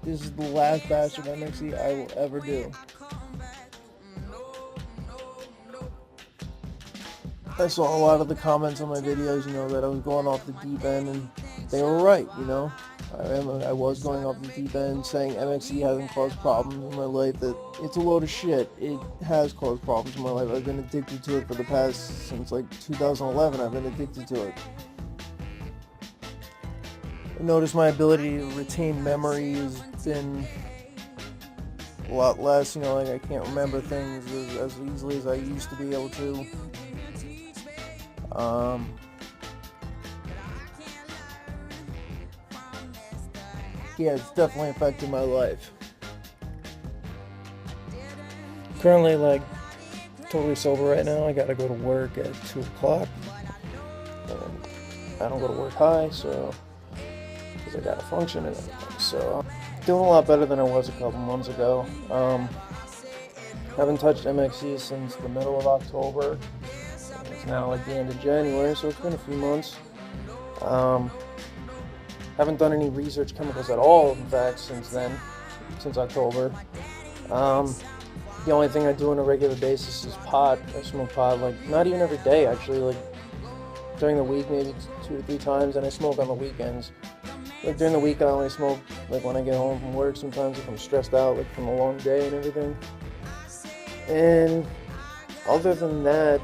This is the last batch of MXE I will ever do. I saw a lot of the comments on my videos, that I was going off the deep end, and they were right, I was going off the deep end saying MXE hasn't caused problems in my life, that it's a load of shit. It has caused problems in my life. I've been addicted to it since like 2011. I've been addicted to it. I noticed my ability to retain memory has been a lot less, I can't remember things as easily as I used to be able to. Yeah, it's definitely affected my life. Currently, totally sober right now. I gotta go to work at 2 o'clock. I don't go to work high, because I gotta function and everything. So, doing a lot better than I was a couple months ago. Haven't touched MXE since the middle of October. It's now the end of January, so it's been a few months. Haven't done any research chemicals at all, in fact, since October. The only thing I do on a regular basis is pot. I smoke pot, not even every day, actually, during the week, maybe 2 or 3 times, and I smoke on the weekends. During the week, I only smoke, when I get home from work, sometimes if I'm stressed out, from a long day and everything. And other than that,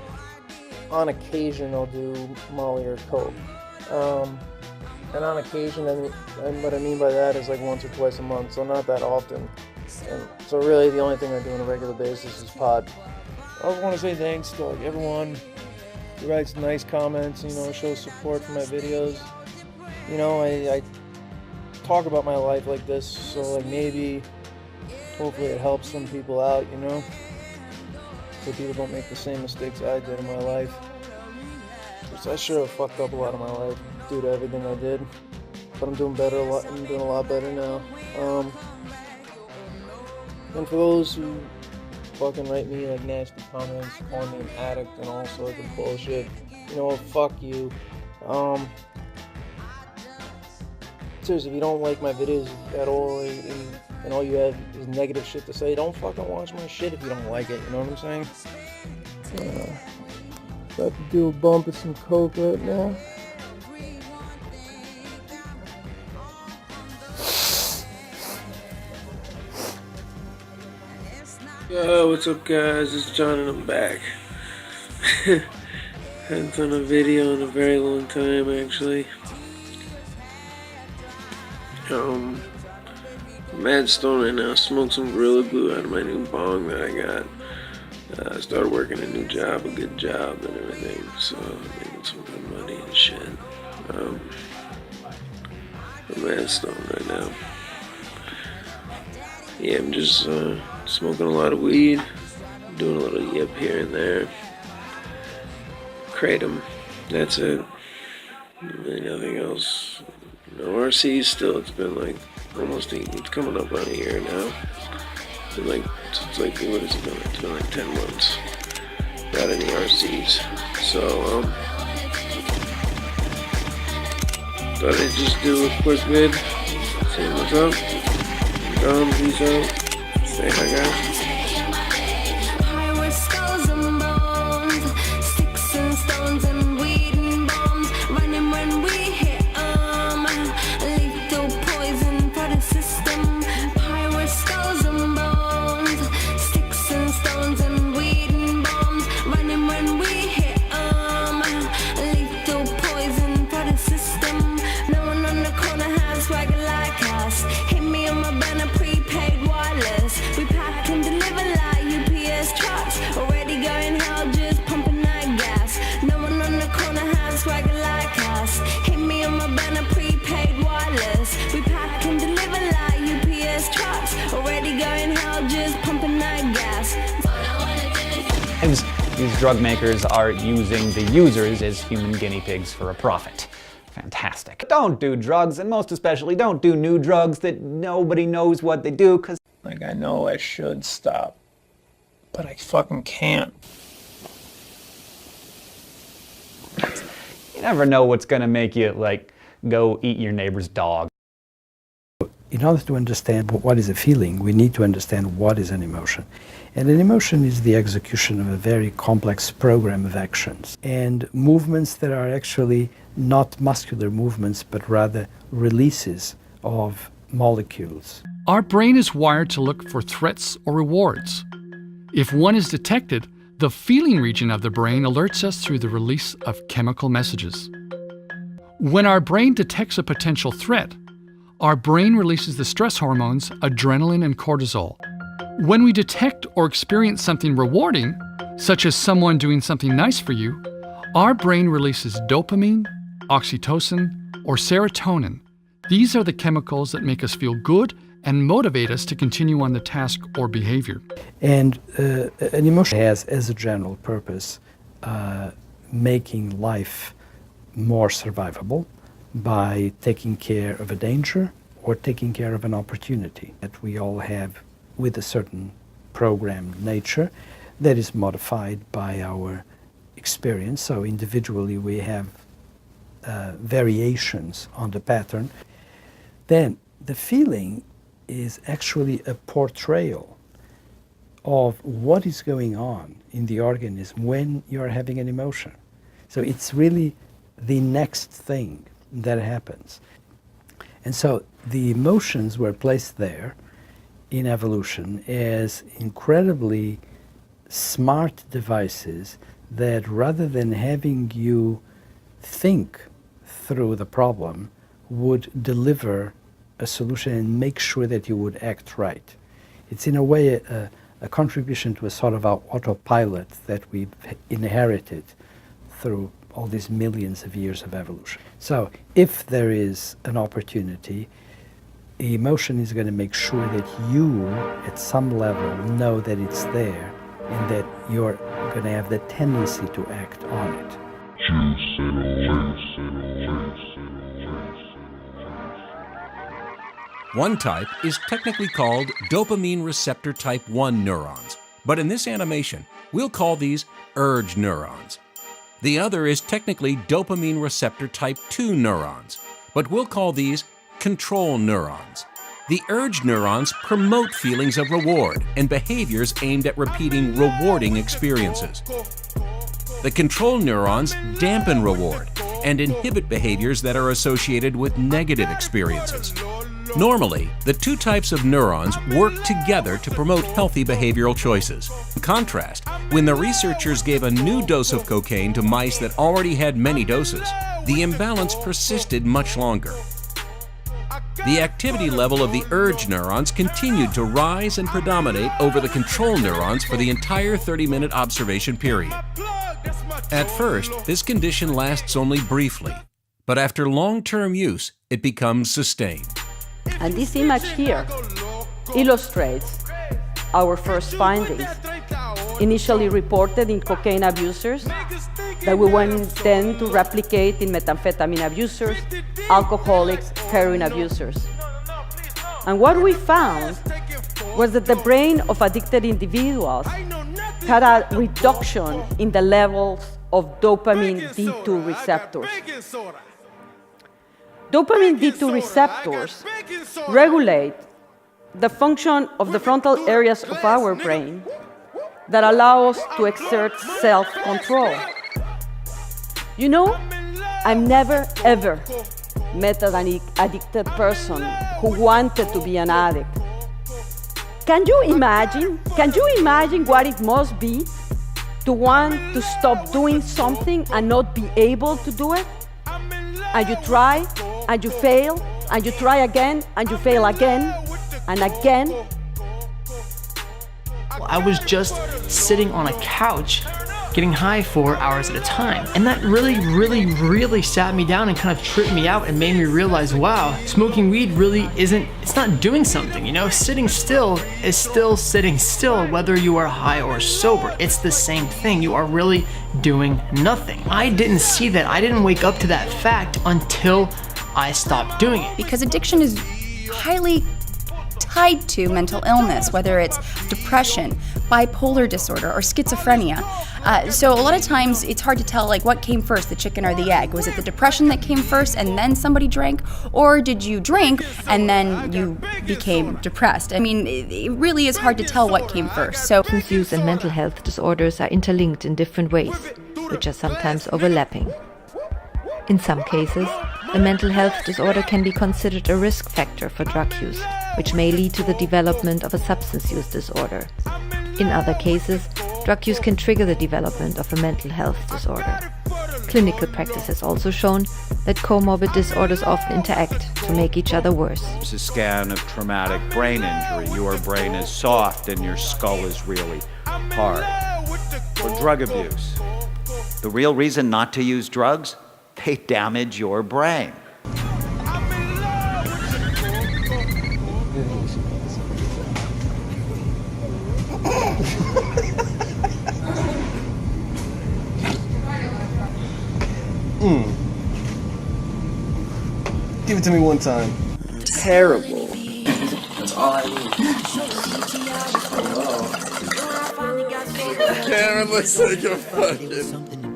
on occasion, I'll do Molly or Coke. And on occasion, what I mean by that is once or twice a month, so not that often. And so really the only thing I do on a regular basis is pot. I also want to say thanks to everyone who writes nice comments, shows support for my videos. I talk about my life like this, so maybe, hopefully it helps some people out, so people don't make the same mistakes I did in my life. Because I sure have fucked up a lot of my life due to everything I did, but I'm doing better. I'm doing a lot better now. And for those who fucking write me nasty comments, calling me an addict and all sorts of bullshit, fuck you. Seriously, if you don't like my videos at all, and all you have is negative shit to say, don't fucking watch my shit if you don't like it. You know what I'm saying? About to do a bump of some coke right now. Yo, what's up guys, it's John and I'm back. Hadn't done a video in a very long time actually. Mad stone right now, smoked some Gorilla Glue out of my new bong that I got. I started working a new job, a good job and everything, so I'm making some good money and shit. I'm mad stone right now. Yeah, I'm just smoking a lot of weed, doing a little yip here and there. Kratom, that's it. Really nothing else. No RCs still, it's been it's coming up on a year now. It's been what is it been? It's been 10 months without any RCs. So, thought I'd just do a quick vid, say what's up. Peace out. Say hi, guys. Skulls and bones, sticks and stones and weed and bombs, running when we hit lethal poison for the system. Pirate skulls and bones, sticks and stones and weed and bombs, running when we hit lethal poison for the system. No one on the corner has swagger like us. Hit me on my banner, prepaid wireless. We pack in the lives, these drug makers are using the users as human guinea pigs for a profit. Fantastic. Don't do drugs, and most especially don't do new drugs that nobody knows what they do, because like, I know I should stop, but I fucking can't. you never know what's gonna make you, like, go eat your neighbor's dog. In order to understand what is a feeling, we need to understand what is an emotion. And an emotion is the execution of a very complex program of actions and movements that are actually not muscular movements, but rather releases of molecules. Our brain is wired to look for threats or rewards. If one is detected, the feeling region of the brain alerts us through the release of chemical messages. When our brain detects a potential threat, our brain releases the stress hormones adrenaline and cortisol. When we detect or experience something rewarding, such as someone doing something nice for you, our brain releases dopamine, oxytocin, or serotonin. These are the chemicals that make us feel good and motivate us to continue on the task or behavior. And an emotion has, as a general purpose, making life more survivable by taking care of a danger or taking care of an opportunity that we all have with a certain programmed nature that is modified by our experience. So individually we have variations on the pattern. Then the feeling is actually a portrayal of what is going on in the organism when you're having an emotion. So it's really the next thing that happens. And so the emotions were placed there in evolution as incredibly smart devices that, rather than having you think through the problem, would deliver a solution and make sure that you would act right. It's in a way a contribution to a sort of autopilot that we've inherited through all these millions of years of evolution. So if there is an opportunity, emotion is going to make sure that you, at some level, know that it's there and that you're going to have the tendency to act on it. One type is technically called dopamine receptor type 1 neurons, but in this animation, we'll call these urge neurons. The other is technically dopamine receptor type 2 neurons, but we'll call these control neurons. The urge neurons promote feelings of reward and behaviors aimed at repeating rewarding experiences. The control neurons dampen reward and inhibit behaviors that are associated with negative experiences. Normally, the two types of neurons work together to promote healthy behavioral choices. In contrast, when the researchers gave a new dose of cocaine to mice that already had many doses, the imbalance persisted much longer. The activity level of the urge neurons continued to rise and predominate over the control neurons for the entire 30-minute observation period. At first, this condition lasts only briefly, but after long-term use, it becomes sustained. And this image here illustrates our first findings, initially reported in cocaine abusers, that we went then to replicate in methamphetamine abusers, alcoholics, heroin abusers. And what we found was that the brain of addicted individuals had a reduction in the levels of dopamine D2 receptors. Dopamine D2 receptors regulate the function of the frontal areas of our brain that allow us to exert self-control. You know, I've never ever met an addicted person who wanted to be an addict. Can you imagine what it must be to want to stop doing something and not be able to do it? And you try, and you fail, and you try again, and you fail again, and again. I was just sitting on a couch, getting high for hours at a time. And that really sat me down and kind of tripped me out and made me realize, wow, smoking weed really it's not doing something, you know? Sitting still is still sitting still whether you are high or sober. It's the same thing. You are really doing nothing. I didn't see that. I didn't wake up to that fact until I stopped doing it. Because addiction is highly tied to mental illness, whether it's depression, bipolar disorder, or schizophrenia. So a lot of times it's hard to tell like what came first, the chicken or the egg. Was it the depression that came first and then somebody drank? Or did you drink and then you became depressed? I mean, it really is hard to tell what came first. So substance use and mental health disorders are interlinked in different ways, which are sometimes overlapping. In some cases, a mental health disorder can be considered a risk factor for drug use, which may lead to the development of a substance use disorder. In other cases, drug use can trigger the development of a mental health disorder. Clinical practice has also shown that comorbid disorders often interact to make each other worse. It's a scan of traumatic brain injury. Your brain is soft and your skull is really hard. For drug abuse, the real reason not to use drugs? They damage your brain. Give it to me one time. Terrible. That's all I need. Camera looks like a fucking...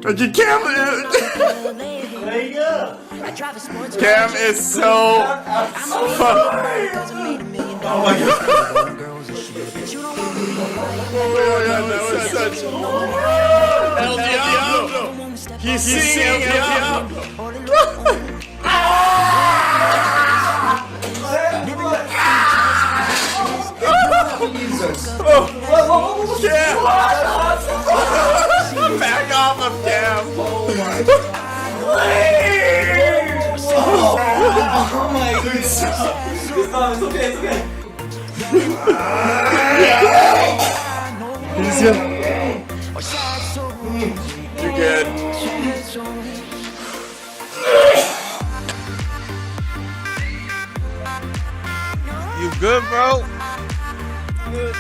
Like your camera... There you go. Cam is so fucking... Oh my god. El Diablo. He's singing El Diablo. Back off of Cam. Oh my goodness. It's okay. You're good. You good, bro? Good.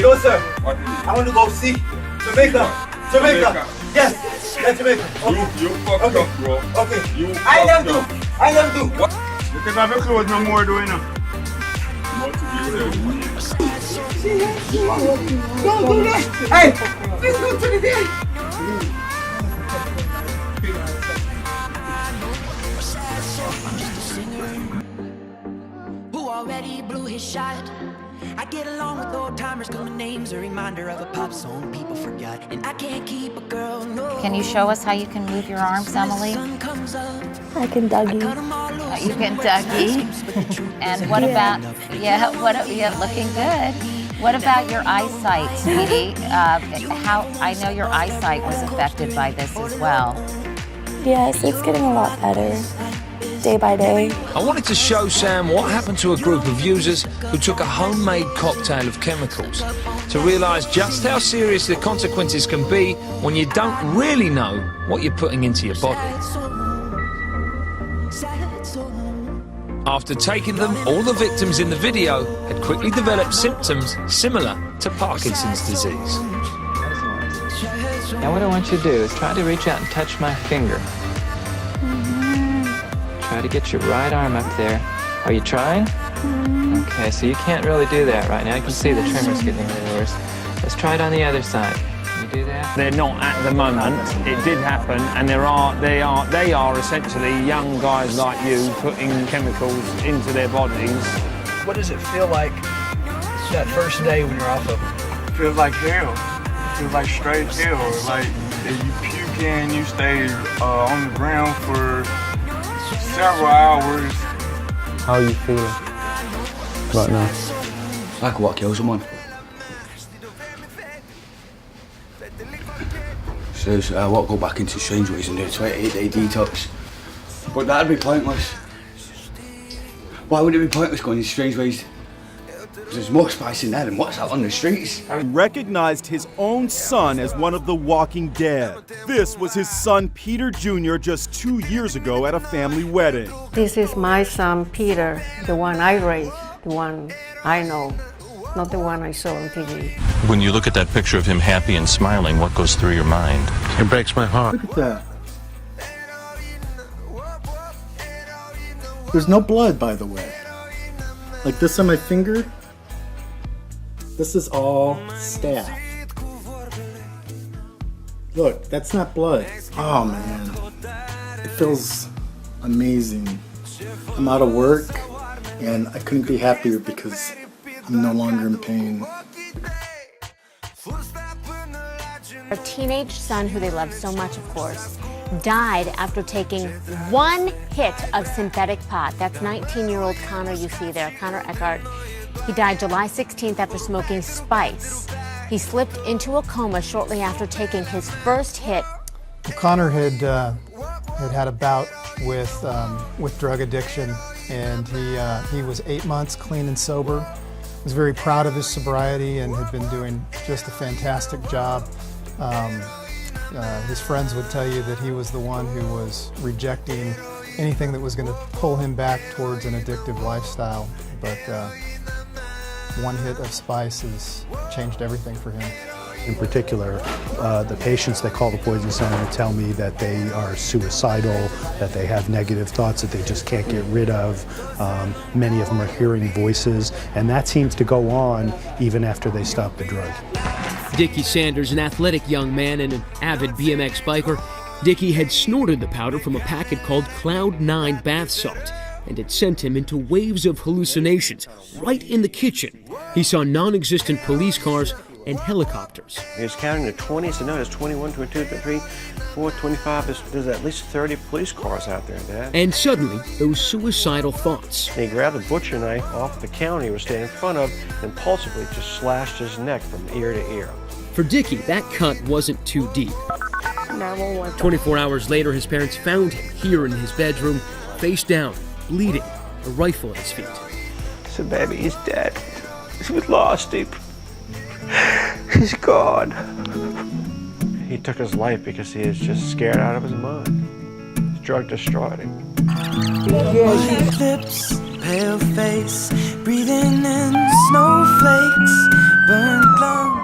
Yo, sir. I want to go see Jamaica. Yes, Jamaica. Okay. You fucked up, bro. Okay. I never do. What? You can have your clothes no more doing it. Don't do that. Hey, let's go to the day. Who already blew his shot? I get along with old timers cause my name's a reminder of a pop song people forgot. And I can't keep a girl, no. Can you show us how you can move your arms, Emily? I can Dougie. You can Dougie. And what about, looking good. What about your eyesight, sweetie? I know your eyesight was affected by this as well. Yes, it's getting a lot better. Day by day. I wanted to show Sam what happened to a group of users who took a homemade cocktail of chemicals to realise just how serious the consequences can be when you don't really know what you're putting into your body. After taking them, all the victims in the video had quickly developed symptoms similar to Parkinson's disease. Now what I want you to do is try to reach out and touch my finger. Try to get your right arm up there. Are you trying? Okay, so you can't really do that right now. You can see the tremor's getting a little worse. Let's try it on the other side. Can you do that? They're not at the moment. It did happen, and they are essentially young guys like you putting chemicals into their bodies. What does it feel like that first day when you're off of them? It feels like hell. It feels like straight hell. Like if you puke and you stay on the ground for several hours. How are you feeling right now? Like what kills someone. Says I won't go back into strange ways and do a 28-day detox. But that'd be pointless. Why would it be pointless going in strange ways? There's more spice in there than what's out on the streets. He recognized his own son as one of the Walking Dead. This was his son Peter Jr. just 2 years ago at a family wedding. This is my son Peter, the one I raised, the one I know, not the one I saw on TV. When you look at that picture of him happy and smiling, what goes through your mind? It breaks my heart. Look at that. There's no blood, by the way. Like this on my finger, this is all staph. Look, that's not blood. Oh man, it feels amazing. I'm out of work and I couldn't be happier because I'm no longer in pain. Our teenage son, who they love so much, of course, died after taking one hit of synthetic pot. That's 19-year-old Connor you see there, Connor Eckhart. He died July 16th after smoking spice. He slipped into a coma shortly after taking his first hit. Connor had had a bout with drug addiction, and he was 8 months clean and sober. Was very proud of his sobriety and had been doing just a fantastic job. His friends would tell you that he was the one who was rejecting anything that was going to pull him back towards an addictive lifestyle. But one hit of spice has changed everything for him. In particular, the patients that call the Poison Center tell me that they are suicidal, that they have negative thoughts that they just can't get rid of. Many of them are hearing voices, and that seems to go on even after they stop the drug. Dickie Sanders, an athletic young man and an avid BMX biker, Dickie had snorted the powder from a packet called Cloud 9 bath salt, and it sent him into waves of hallucinations right in the kitchen. He saw non-existent police cars and helicopters. He was counting to 20, so no, there's 21, 22, 23, 24, 25, there's at least 30 police cars out there, Dad. And suddenly, those suicidal thoughts. And he grabbed a butcher knife off the counter he was standing in front of and impulsively just slashed his neck from ear to ear. For Dickie, that cut wasn't too deep. 24 hours later, his parents found him here in his bedroom, face down, bleeding, a rifle at his feet. So baby, he's dead. We lost him. He's gone. He took his life because he was just scared out of his mind. The drug destroyed him. White lips, pale face, breathing in snowflakes, burned lungs.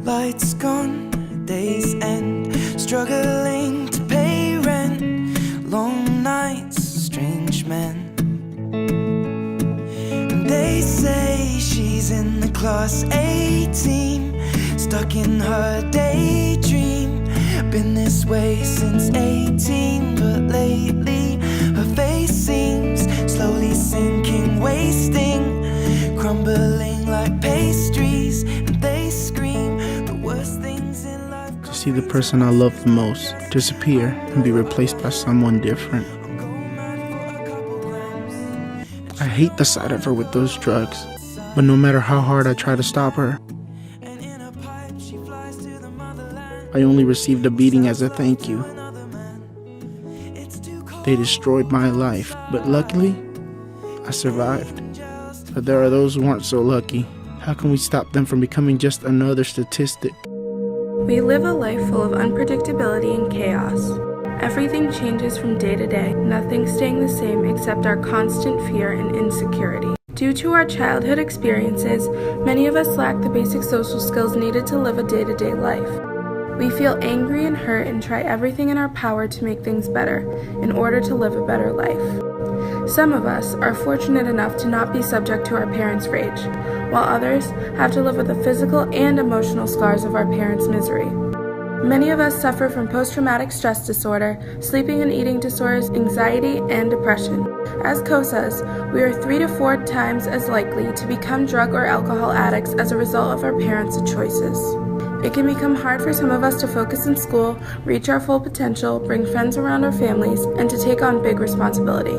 Lights gone, days end, struggling to pay rent, long nights, strange men. They say she's in the class 18, stuck in her daydream. Been this way since 18, but lately her face seems slowly sinking, wasting, crumbling like pastries. And they scream the worst things in life. To see the person I love the most disappear and be replaced by someone different. I hate the sight of her with those drugs, but no matter how hard I try to stop her, I only received a beating as a thank you. They destroyed my life, but luckily, I survived. But there are those who aren't so lucky. How can we stop them from becoming just another statistic? We live a life full of unpredictability and chaos. Everything changes from day to day, nothing staying the same except our constant fear and insecurity. Due to our childhood experiences, many of us lack the basic social skills needed to live a day-to-day life. We feel angry and hurt and try everything in our power to make things better in order to live a better life. Some of us are fortunate enough to not be subject to our parents' rage, while others have to live with the physical and emotional scars of our parents' misery. Many of us suffer from post-traumatic stress disorder, sleeping and eating disorders, anxiety, and depression. As COSAs, we are 3 to 4 times as likely to become drug or alcohol addicts as a result of our parents' choices. It can become hard for some of us to focus in school, reach our full potential, bring friends around our families, and to take on big responsibility.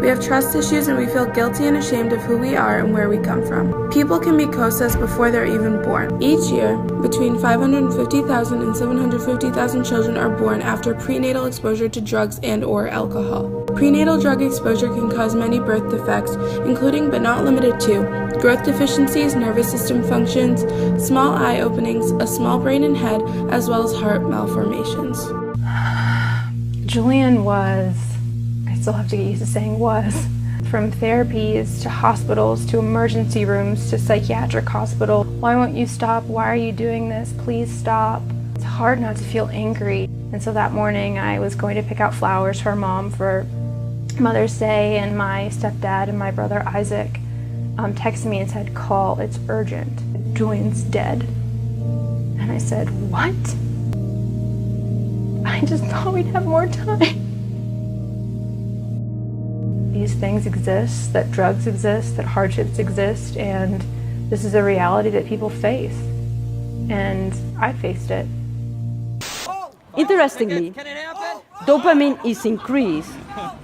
We have trust issues and we feel guilty and ashamed of who we are and where we come from. People can be COSAs before they're even born. Each year, between 550,000 and 750,000 children are born after prenatal exposure to drugs and/or alcohol. Prenatal drug exposure can cause many birth defects, including but not limited to growth deficiencies, nervous system functions, small eye openings, a small brain and head, as well as heart malformations. Julian was, I still have to get used to saying was, from therapies to hospitals to emergency rooms to psychiatric hospital. Why won't you stop? Why are you doing this? Please stop. It's hard not to feel angry. And so that morning I was going to pick out flowers for Mom for Mother's Day, and my stepdad and my brother Isaac texted me and said, "Call, it's urgent. Julian's dead." And I said, "What?" I just thought we'd have more time. These things exist, that drugs exist, that hardships exist, and this is a reality that people face. And I faced it. Interestingly, dopamine is increased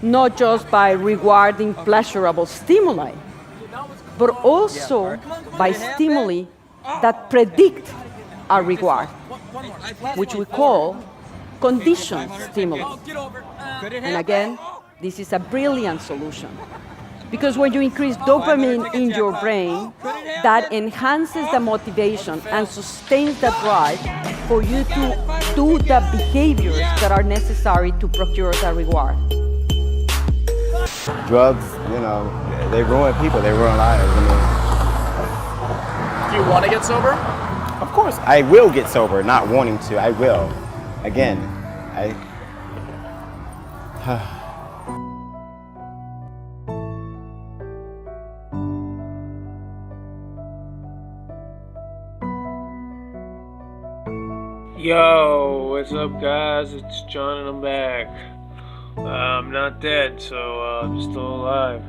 not just by rewarding pleasurable stimuli, but also by stimuli that predict a reward, which we call conditioned stimuli. And again, this is a brilliant solution, because when you increase dopamine in your brain, that enhances the motivation and sustains the drive for you to do the behaviors that are necessary to procure the reward. Drugs, they ruin people, they ruin lives. Do you want to get sober? Of course, I will get sober, not wanting to, I will. Again, Yo, what's up, guys? It's John and I'm back. I'm not dead, so I'm still alive.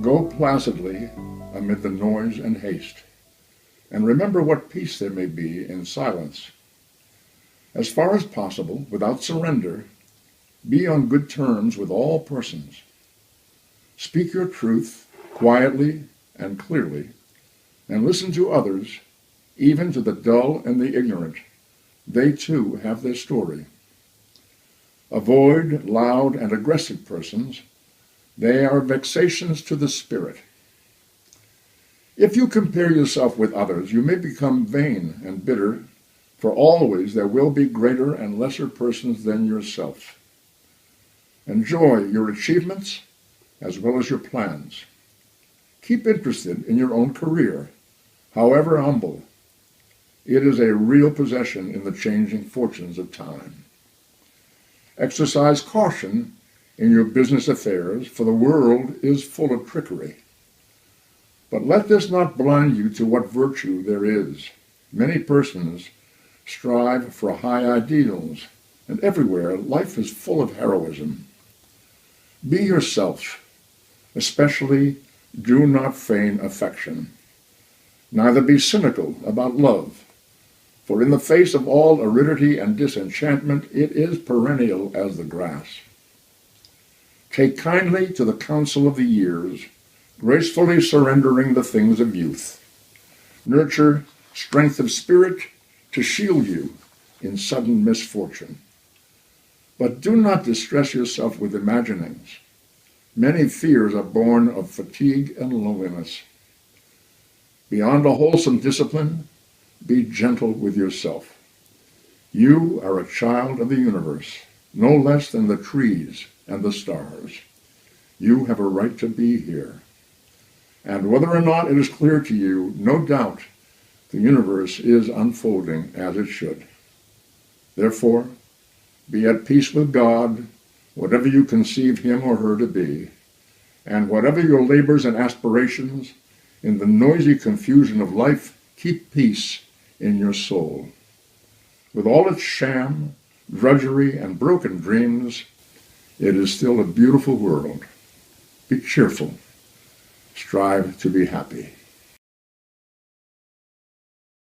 Go placidly amid the noise and haste, and remember what peace there may be in silence. As far as possible, without surrender, be on good terms with all persons. Speak your truth quietly and clearly, and listen to others, even to the dull and the ignorant. They too have their story. Avoid loud and aggressive persons. They are vexations to the spirit. If you compare yourself with others, you may become vain and bitter, for always there will be greater and lesser persons than yourself. Enjoy your achievements as well as your plans. Keep interested in your own career, however humble. It is a real possession in the changing fortunes of time. Exercise caution in your business affairs, for the world is full of trickery. But let this not blind you to what virtue there is. Many persons strive for high ideals, and everywhere life is full of heroism. Be yourself, especially do not feign affection. Neither be cynical about love, for in the face of all aridity and disenchantment, it is perennial as the grass. Take kindly to the counsel of the years, gracefully surrendering the things of youth. Nurture strength of spirit to shield you in sudden misfortune. But do not distress yourself with imaginings. Many fears are born of fatigue and loneliness. Beyond a wholesome discipline, be gentle with yourself. You are a child of the universe, no less than the trees and the stars. You have a right to be here. And whether or not it is clear to you, no doubt the universe is unfolding as it should. Therefore, be at peace with God, whatever you conceive him or her to be, and whatever your labors and aspirations, in the noisy confusion of life, keep peace in your soul. With all its sham, drudgery, and broken dreams, it is still a beautiful world. Be cheerful. Strive to be happy.